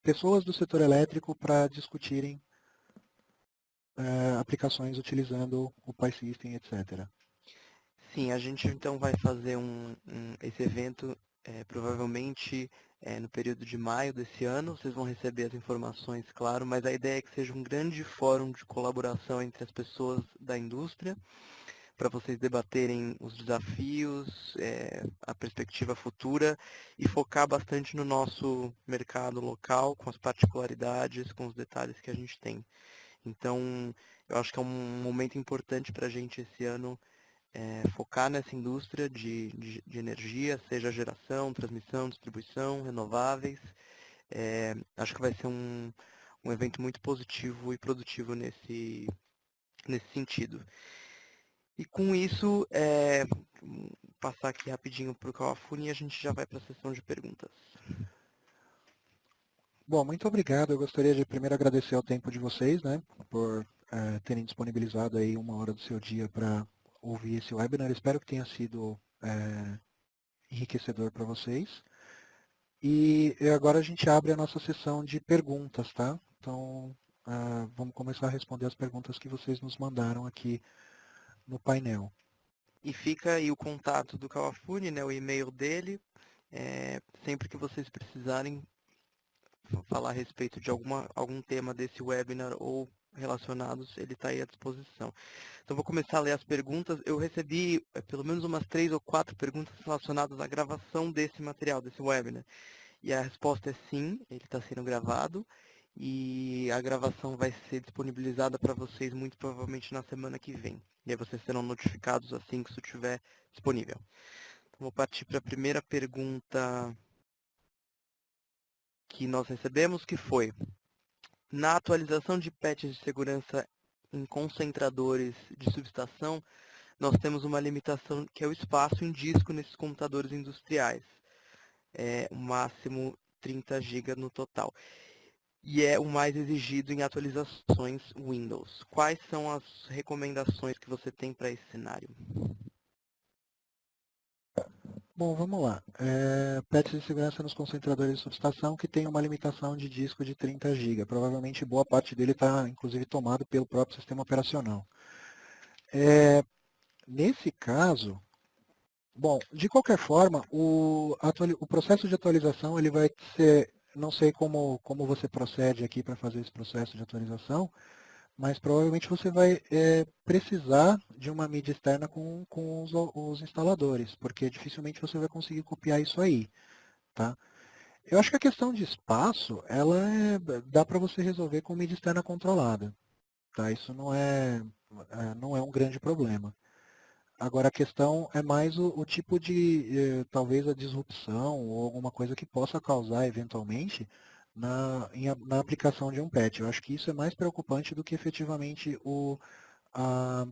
pessoas do setor elétrico para discutirem aplicações utilizando o PySystem, etc. Sim, a gente então vai fazer esse evento provavelmente no período de maio desse ano. Vocês vão receber as informações, claro, mas a ideia é que seja um grande fórum de colaboração entre as pessoas da indústria, para vocês debaterem os desafios, a perspectiva futura e focar bastante no nosso mercado local, com as particularidades, com os detalhes que a gente tem. Então, eu acho que é um momento importante para a gente esse ano focar nessa indústria de energia, seja geração, transmissão, distribuição, renováveis. Acho que vai ser um evento muito positivo e produtivo nesse sentido. E com isso, passar aqui rapidinho para o Kawafuni e a gente já vai para a sessão de perguntas. Bom, muito obrigado. Eu gostaria de primeiro agradecer ao tempo de vocês, né, por terem disponibilizado aí 1 hora do seu dia para ouvir esse webinar. Espero que tenha sido enriquecedor para vocês. E agora a gente abre a nossa sessão de perguntas, tá? Então, vamos começar a responder as perguntas que vocês nos mandaram aqui no painel. E fica aí o contato do Kawafuni, né, o e-mail dele. Sempre que vocês precisarem falar a respeito de algum tema desse webinar ou relacionados, ele está aí à disposição. Então, vou começar a ler as perguntas. Eu recebi pelo menos umas 3 ou 4 perguntas relacionadas à gravação desse material, desse webinar. E a resposta é sim, ele está sendo gravado. E a gravação vai ser disponibilizada para vocês muito provavelmente na semana que vem. E aí vocês serão notificados assim que isso estiver disponível. Então, vou partir para a primeira pergunta que nós recebemos, que foi: na atualização de patches de segurança em concentradores de subestação, nós temos uma limitação que é o espaço em disco nesses computadores industriais. O máximo 30 GB no total. E é o mais exigido em atualizações Windows. Quais são as recomendações que você tem para esse cenário? Bom, vamos lá. Patches de segurança nos concentradores de subestação que tem uma limitação de disco de 30 GB. Provavelmente boa parte dele está, inclusive, tomado pelo próprio sistema operacional. Nesse caso, bom, de qualquer forma, o processo de atualização ele vai ser, não sei como você procede aqui para fazer esse processo de atualização, mas provavelmente você vai precisar de uma mídia externa com os instaladores, porque dificilmente você vai conseguir copiar isso aí, tá? Eu acho que a questão de espaço, dá para você resolver com mídia externa controlada, tá? Isso não é um grande problema. Agora a questão é mais o tipo de, talvez a disrupção ou alguma coisa que possa causar eventualmente na aplicação de um patch. Eu acho que isso é mais preocupante do que efetivamente a-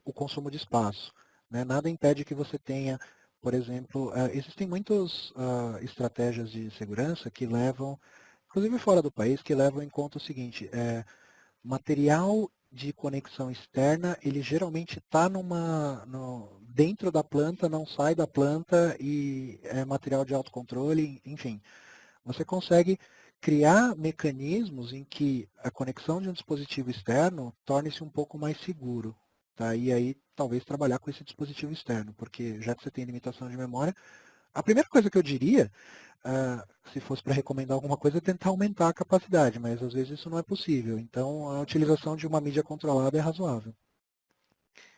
o consumo de espaço, né? Nada impede que você tenha, por exemplo, existem muitas estratégias de segurança que levam, inclusive fora do país, que levam em conta o seguinte: material de conexão externa, ele geralmente está dentro da planta, não sai da planta e é material de autocontrole, enfim. Você consegue criar mecanismos em que a conexão de um dispositivo externo torne-se um pouco mais seguro. Tá? E aí, talvez trabalhar com esse dispositivo externo, porque já que você tem limitação de memória, a primeira coisa que eu diria, se fosse para recomendar alguma coisa, é tentar aumentar a capacidade, mas às vezes isso não é possível. Então, a utilização de uma mídia controlada é razoável.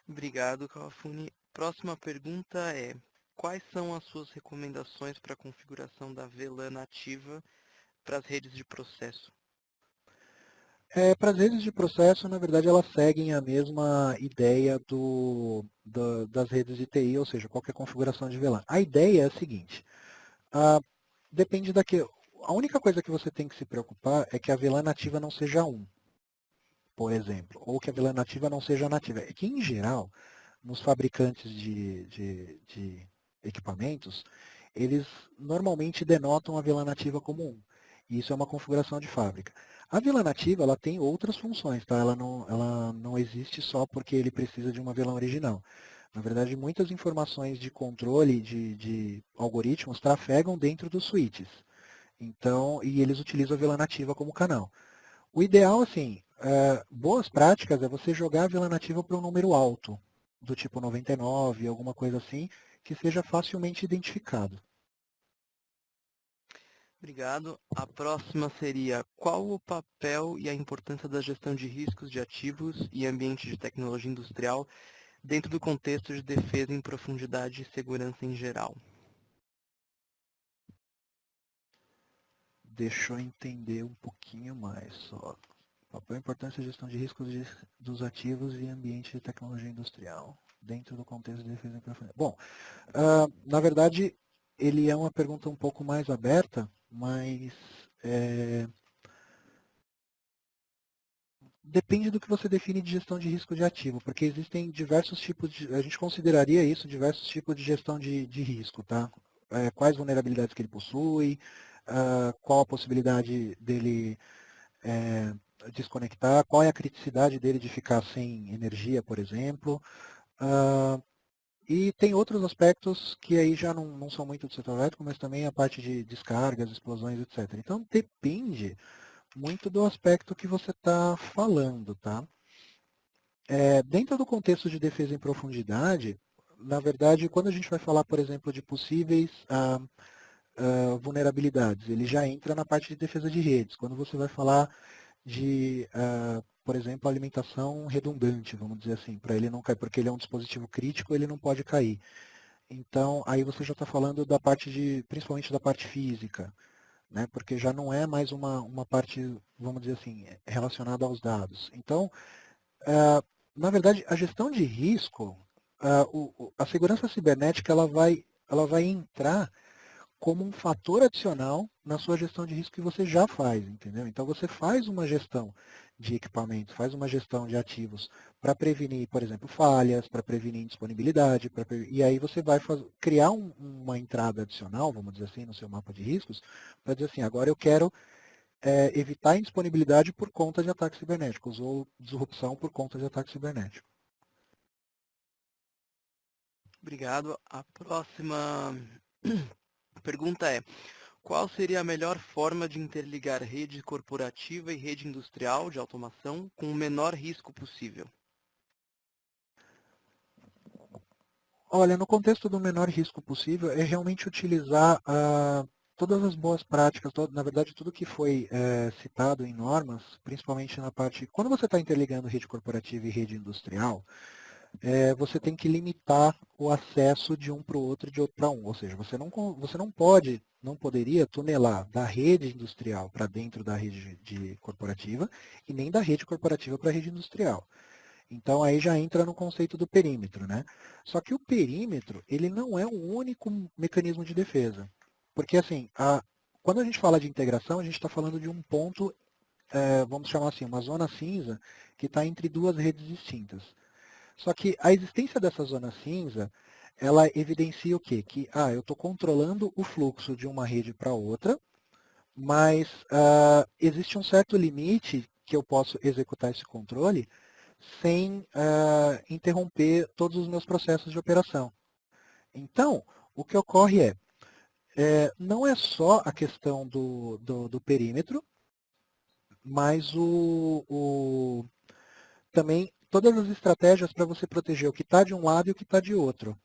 Obrigado, Kawafuni. Próxima pergunta é: quais são as suas recomendações para a configuração da VLAN nativa para as redes de processo? Para as redes de processo, na verdade, elas seguem a mesma ideia das redes de TI, ou seja, qualquer configuração de VLAN. A ideia é a seguinte: depende a única coisa que você tem que se preocupar é que a VLAN nativa não seja 1, por exemplo, ou que a VLAN nativa não seja nativa. É que, em geral, nos fabricantes de equipamentos, eles normalmente denotam a VLAN nativa como 1. E isso é uma configuração de fábrica. A VLAN nativa ela tem outras funções, tá? Ela não existe só porque ele precisa de uma VLAN original. Na verdade, muitas informações de controle de algoritmos trafegam dentro dos switches. Então, e eles utilizam a VLAN nativa como canal. O ideal, assim, boas práticas é você jogar a VLAN nativa para um número alto, do tipo 99, alguma coisa assim, que seja facilmente identificado. Obrigado. A próxima seria: qual o papel e a importância da gestão de riscos de ativos e ambiente de tecnologia industrial dentro do contexto de defesa em profundidade e segurança em geral? Deixa eu entender um pouquinho mais só. Papel, importância e gestão de riscos dos ativos e ambiente de tecnologia industrial. dentro do contexto de defesa em profundidade. Bom, na verdade, ele é uma pergunta um pouco mais aberta, mas depende do que você define de gestão de risco de ativo, porque existem diversos tipos de, a gente consideraria isso diversos tipos de gestão de risco, tá? Quais vulnerabilidades que ele possui, qual a possibilidade dele desconectar, qual é a criticidade dele de ficar sem energia, por exemplo. E tem outros aspectos que aí já não são muito do setor elétrico, mas também a parte de descargas, explosões, etc. Então depende muito do aspecto que você está falando, tá? Dentro do contexto de defesa em profundidade, na verdade, quando a gente vai falar, por exemplo, de possíveis vulnerabilidades, ele já entra na parte de defesa de redes. Quando você vai falar de, por exemplo, alimentação redundante, vamos dizer assim, para ele não cair, porque ele é um dispositivo crítico, ele não pode cair. Então, aí você já está falando da parte de, principalmente da parte física, né? Porque já não é mais uma parte, vamos dizer assim, relacionada aos dados. Então, na verdade, a gestão de risco, a segurança cibernética, ela vai entrar como um fator adicional na sua gestão de risco que você já faz, entendeu? Então você faz uma gestão de equipamentos, faz uma gestão de ativos para prevenir, por exemplo, falhas, para prevenir indisponibilidade, e aí você vai criar uma entrada adicional, vamos dizer assim, no seu mapa de riscos, para dizer assim, agora eu quero evitar indisponibilidade por conta de ataques cibernéticos ou disrupção por conta de ataque cibernético. Obrigado. A próxima pergunta é: qual seria a melhor forma de interligar rede corporativa e rede industrial de automação com o menor risco possível? Olha, no contexto do menor risco possível, é realmente utilizar todas as boas práticas, na verdade, tudo que foi citado em normas, principalmente na parte. Quando você está interligando rede corporativa e rede industrial, você tem que limitar o acesso de um para o outro e de outro para um. Ou seja, você não pode, não poderia tunelar da rede industrial para dentro da rede corporativa e nem da rede corporativa para a rede industrial. Então aí já entra no conceito do perímetro, né? Só que o perímetro, ele não é o único mecanismo de defesa. Porque assim, quando a gente fala de integração, a gente está falando de um ponto, vamos chamar assim, uma zona cinza, que está entre duas redes distintas. Só que a existência dessa zona cinza, ela evidencia o quê? Que eu estou controlando o fluxo de uma rede para outra, mas existe um certo limite que eu posso executar esse controle sem interromper todos os meus processos de operação. Então, o que ocorre não é só a questão do perímetro, mas também todas as estratégias para você proteger o que está de um lado e o que está de outro.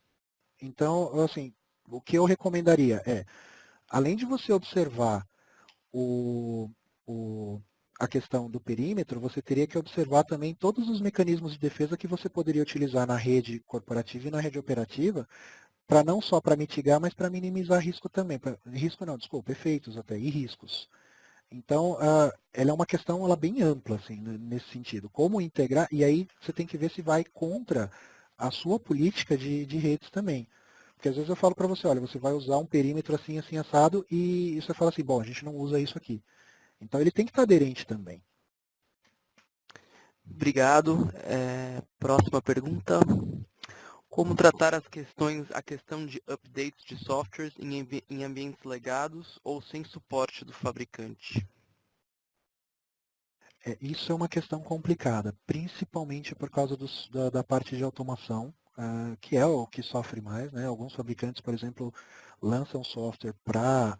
Então, assim, o que eu recomendaria além de você observar o, a questão do perímetro, você teria que observar também todos os mecanismos de defesa que você poderia utilizar na rede corporativa e na rede operativa, para não só para mitigar, mas para minimizar risco também. Risco não, desculpa, efeitos até, e riscos. Então, ela é uma questão bem ampla, assim, nesse sentido. Como integrar, e aí você tem que ver se vai contra a sua política de redes também. Porque às vezes eu falo para você, olha, você vai usar um perímetro assim, assim, assado, e você fala assim, bom, a gente não usa isso aqui. Então ele tem que estar aderente também. Obrigado. Próxima pergunta. Como tratar a questão de updates de softwares em ambientes legados ou sem suporte do fabricante? Isso é uma questão complicada, principalmente por causa da parte de automação, que é o que sofre mais, né? Alguns fabricantes, por exemplo, lançam software para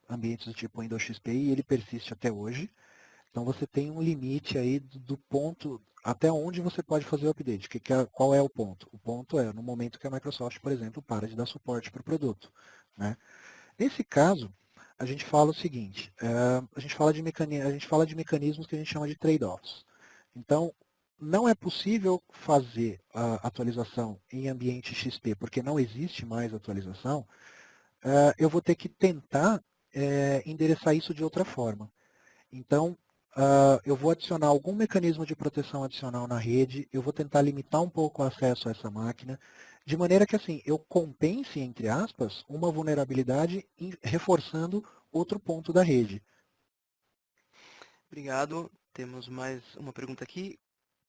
ambientes do tipo Windows XP e ele persiste até hoje. Então você tem um limite aí do ponto até onde você pode fazer o update. Qual é o ponto? O ponto é no momento que a Microsoft, por exemplo, para de dar suporte para o produto, né? Nesse caso, a gente fala o seguinte, a gente fala de mecanismos que a gente chama de trade-offs. Então, não é possível fazer a atualização em ambiente XP, porque não existe mais atualização, eu vou ter que tentar endereçar isso de outra forma. Então, eu vou adicionar algum mecanismo de proteção adicional na rede, eu vou tentar limitar um pouco o acesso a essa máquina, de maneira que assim, eu compense, entre aspas, uma vulnerabilidade reforçando outro ponto da rede. Obrigado. Temos mais uma pergunta aqui.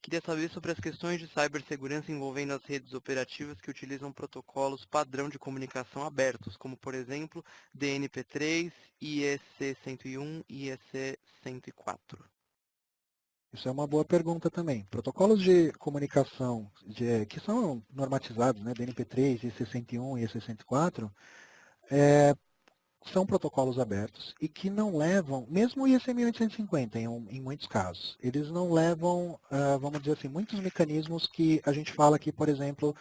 Queria saber sobre as questões de cibersegurança envolvendo as redes operativas que utilizam protocolos padrão de comunicação abertos, como, por exemplo, DNP3, IEC 101 e IEC 104. Isso é uma boa pergunta também. Protocolos de comunicação que são normatizados, né, DNP3, IEC 101 e IEC 104, são protocolos abertos e que não levam, mesmo o IEC 1850 em muitos casos, eles não levam, vamos dizer assim, muitos mecanismos que a gente fala aqui, por exemplo,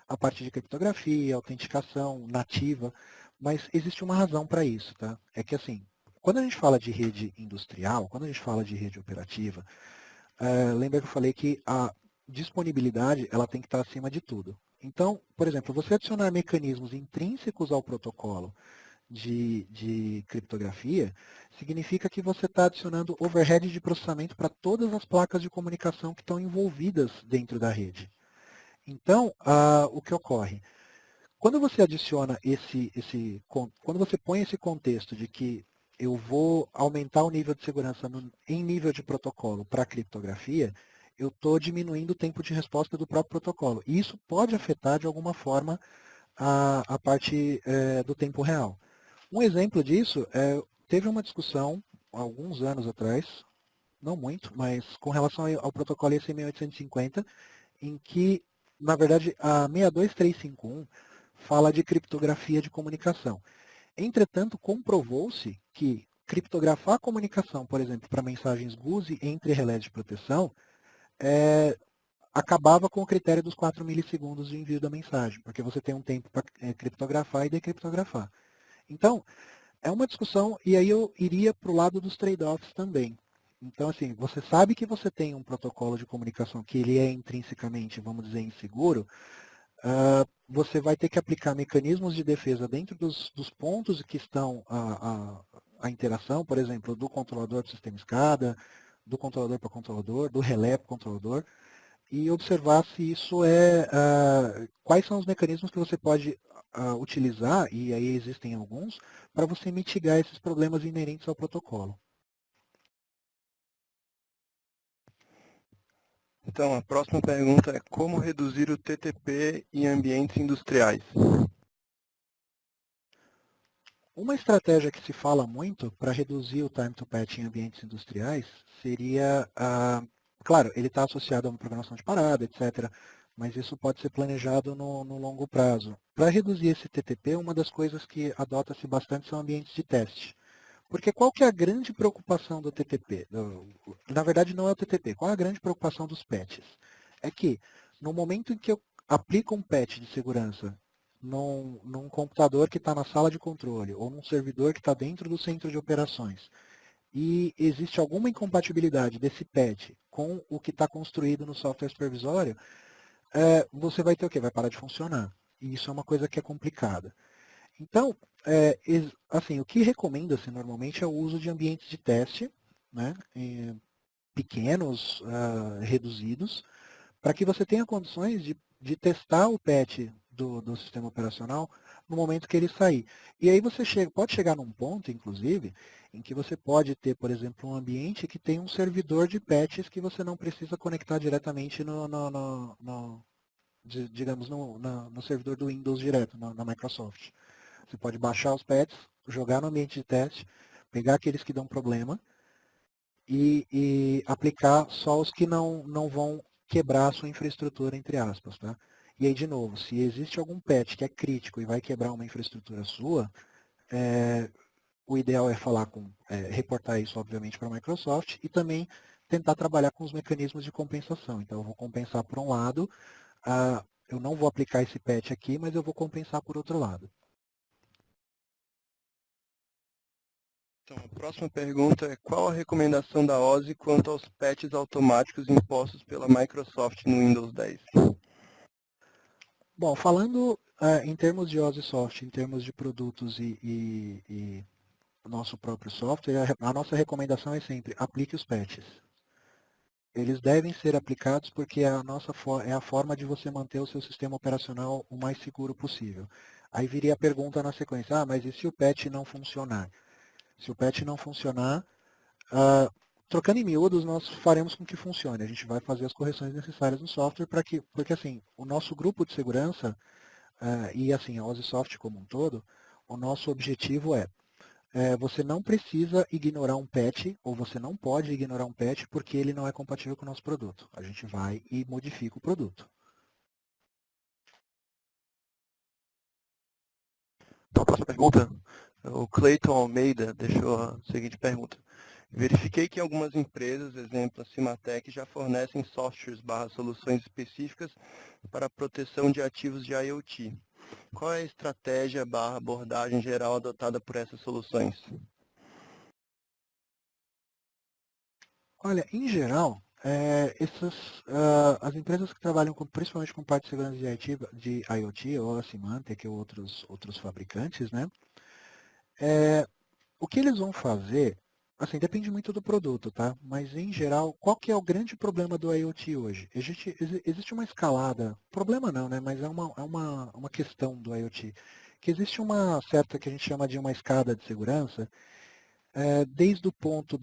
a parte de criptografia, autenticação nativa, mas existe uma razão para isso, tá? É que assim, quando a gente fala de rede industrial, quando a gente fala de rede operativa, lembra que eu falei que a disponibilidade ela tem que estar acima de tudo. Então, por exemplo, você adicionar mecanismos intrínsecos ao protocolo de criptografia, significa que você está adicionando overhead de processamento para todas as placas de comunicação que estão envolvidas dentro da rede. Então, o que ocorre? Quando você adiciona quando você põe esse contexto de que eu vou aumentar o nível de segurança em nível de protocolo para criptografia, eu estou diminuindo o tempo de resposta do próprio protocolo. E isso pode afetar de alguma forma a parte do tempo real. Um exemplo disso teve uma discussão há alguns anos atrás, não muito, mas com relação ao protocolo IEC 1850, em que, na verdade, a 62351 fala de criptografia de comunicação. Entretanto, comprovou-se que criptografar a comunicação, por exemplo, para mensagens GUSI entre relés de proteção, acabava com o critério dos 4 milissegundos de envio da mensagem, porque você tem um tempo para criptografar e decriptografar. Então, é uma discussão, e aí eu iria para o lado dos trade-offs também. Então, assim, você sabe que você tem um protocolo de comunicação que ele é intrinsecamente, vamos dizer, inseguro, você vai ter que aplicar mecanismos de defesa dentro dos pontos que estão a interação, por exemplo, do controlador para o sistema escada, do controlador para controlador, do relé para controlador, e observar se isso quais são os mecanismos que você pode utilizar, e aí existem alguns, para você mitigar esses problemas inerentes ao protocolo. Então, a próxima pergunta é como reduzir o TTP em ambientes industriais? Uma estratégia que se fala muito para reduzir o time to patch em ambientes industriais seria, claro, ele está associado a uma programação de parada, etc., mas isso pode ser planejado no longo prazo. Para reduzir esse TTP, uma das coisas que adota-se bastante são ambientes de teste. Porque qual que é a grande preocupação do TTP? Na verdade, não é o TTP. Qual é a grande preocupação dos patches? É que, no momento em que eu aplico um patch de segurança num computador que está na sala de controle ou num servidor que está dentro do centro de operações e existe alguma incompatibilidade desse patch com o que está construído no software supervisório, você vai ter o quê? Vai parar de funcionar. E isso é uma coisa que é complicada. Então, assim, o que recomenda-se normalmente é o uso de ambientes de teste, né, pequenos, reduzidos, para que você tenha condições de testar o patch do sistema operacional no momento que ele sair. E aí você pode chegar num ponto, inclusive, em que você pode ter, por exemplo, um ambiente que tem um servidor de patches que você não precisa conectar diretamente digamos, no servidor do Windows direto, na Microsoft. Você pode baixar os patches, jogar no ambiente de teste, pegar aqueles que dão problema e aplicar só os que não vão quebrar a sua infraestrutura, entre aspas. Tá? E aí, de novo, se existe algum patch que é crítico e vai quebrar uma infraestrutura sua, o ideal é reportar isso, obviamente, para a Microsoft e também tentar trabalhar com os mecanismos de compensação. Então, eu vou compensar por um lado, eu não vou aplicar esse patch aqui, mas eu vou compensar por outro lado. Então, a próxima pergunta é qual a recomendação da OSI quanto aos patches automáticos impostos pela Microsoft no Windows 10? Bom, falando em termos de OSI Soft, em termos de produtos e nosso próprio software, a nossa recomendação é sempre aplique os patches. Eles devem ser aplicados porque é a forma de você manter o seu sistema operacional o mais seguro possível. Aí viria a pergunta na sequência, mas e se o patch não funcionar? Se o patch não funcionar, trocando em miúdos, nós faremos com que funcione. A gente vai fazer as correções necessárias no software porque assim, o nosso grupo de segurança e assim, a OSIsoft como um todo, o nosso objetivo você não precisa ignorar um patch, ou você não pode ignorar um patch porque ele não é compatível com o nosso produto. A gente vai e modifica o produto. Então, a próxima pergunta, o Clayton Almeida deixou a seguinte pergunta. Verifiquei que algumas empresas, exemplo a Cimatec, já fornecem softwares/soluções específicas para a proteção de ativos de IoT. Qual é a estratégia/abordagem geral adotada por essas soluções? Olha, em geral, as empresas que trabalham principalmente com parte de segurança de IoT, ou a Symantec ou outros fabricantes, né, o que eles vão fazer, assim, depende muito do produto, tá? Mas, em geral, qual que é o grande problema do IoT hoje? Existe uma escalada, problema não, né? Mas é uma questão do IoT, que existe uma certa que a gente chama de uma escada de segurança, desde o ponto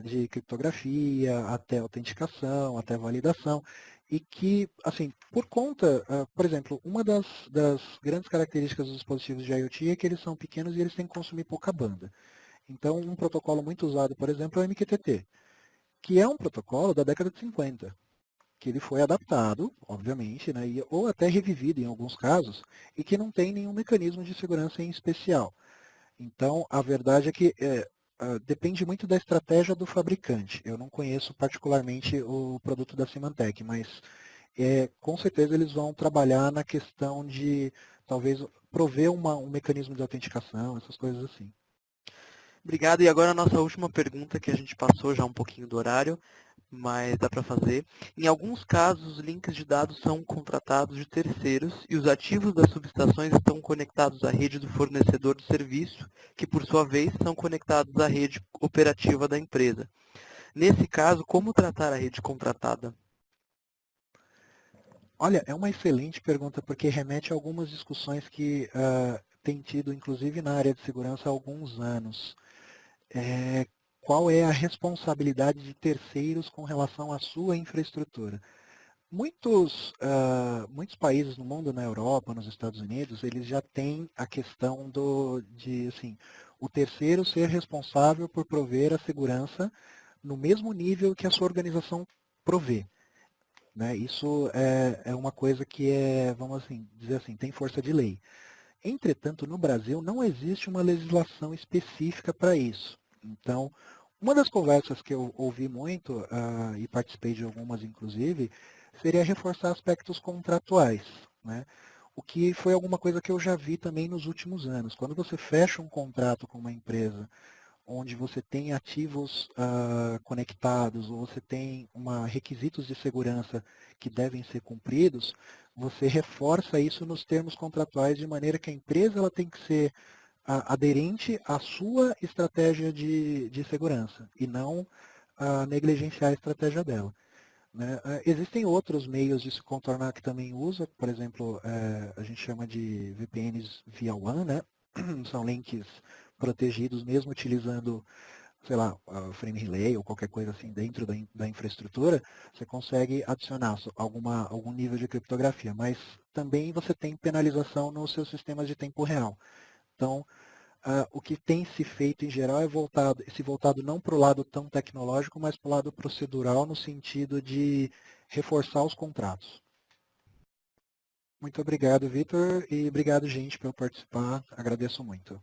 de criptografia, até autenticação, até validação, e que, assim, por conta, por exemplo, uma das grandes características dos dispositivos de IoT é que eles são pequenos e eles têm que consumir pouca banda. Então, um protocolo muito usado, por exemplo, é o MQTT, que é um protocolo da década de 50, que ele foi adaptado, obviamente, né, ou até revivido em alguns casos, e que não tem nenhum mecanismo de segurança em especial. Então, a verdade é que depende muito da estratégia do fabricante. Eu não conheço particularmente o produto da Symantec, mas com certeza eles vão trabalhar na questão de talvez prover um mecanismo de autenticação, essas coisas assim. Obrigado. E agora a nossa última pergunta, que a gente passou já um pouquinho do horário, mas dá para fazer. Em alguns casos, os links de dados são contratados de terceiros e os ativos das subestações estão conectados à rede do fornecedor do serviço, que por sua vez são conectados à rede operativa da empresa. Nesse caso, como tratar a rede contratada? Olha, é uma excelente pergunta porque remete a algumas discussões que tem tido, inclusive na área de segurança, há alguns anos. Qual é a responsabilidade de terceiros com relação à sua infraestrutura? Muitos países no mundo, na Europa, nos Estados Unidos, eles já têm a questão de assim, o terceiro ser responsável por prover a segurança no mesmo nível que a sua organização provê. Né? Isso é uma coisa que vamos assim, dizer assim, tem força de lei. Entretanto, no Brasil não existe uma legislação específica para isso. Então, uma das conversas que eu ouvi muito, e participei de algumas inclusive, seria reforçar aspectos contratuais. Né? O que foi alguma coisa que eu já vi também nos últimos anos. Quando você fecha um contrato com uma empresa onde você tem ativos conectados, ou você tem requisitos de segurança que devem ser cumpridos, você reforça isso nos termos contratuais de maneira que a empresa ela tem que ser aderente à sua estratégia de segurança e não negligenciar a estratégia dela. Né? Existem outros meios de se contornar que também usa, por exemplo, a gente chama de VPNs via WAN, né? São links protegidos mesmo utilizando, sei lá, frame relay ou qualquer coisa assim dentro da infraestrutura, você consegue adicionar algum nível de criptografia, mas também você tem penalização nos seus sistemas de tempo real. Então, o que tem se feito em geral é voltado não para o lado tão tecnológico, mas para o lado procedural, no sentido de reforçar os contratos. Muito obrigado, Vitor, e obrigado, gente, por participar. Agradeço muito.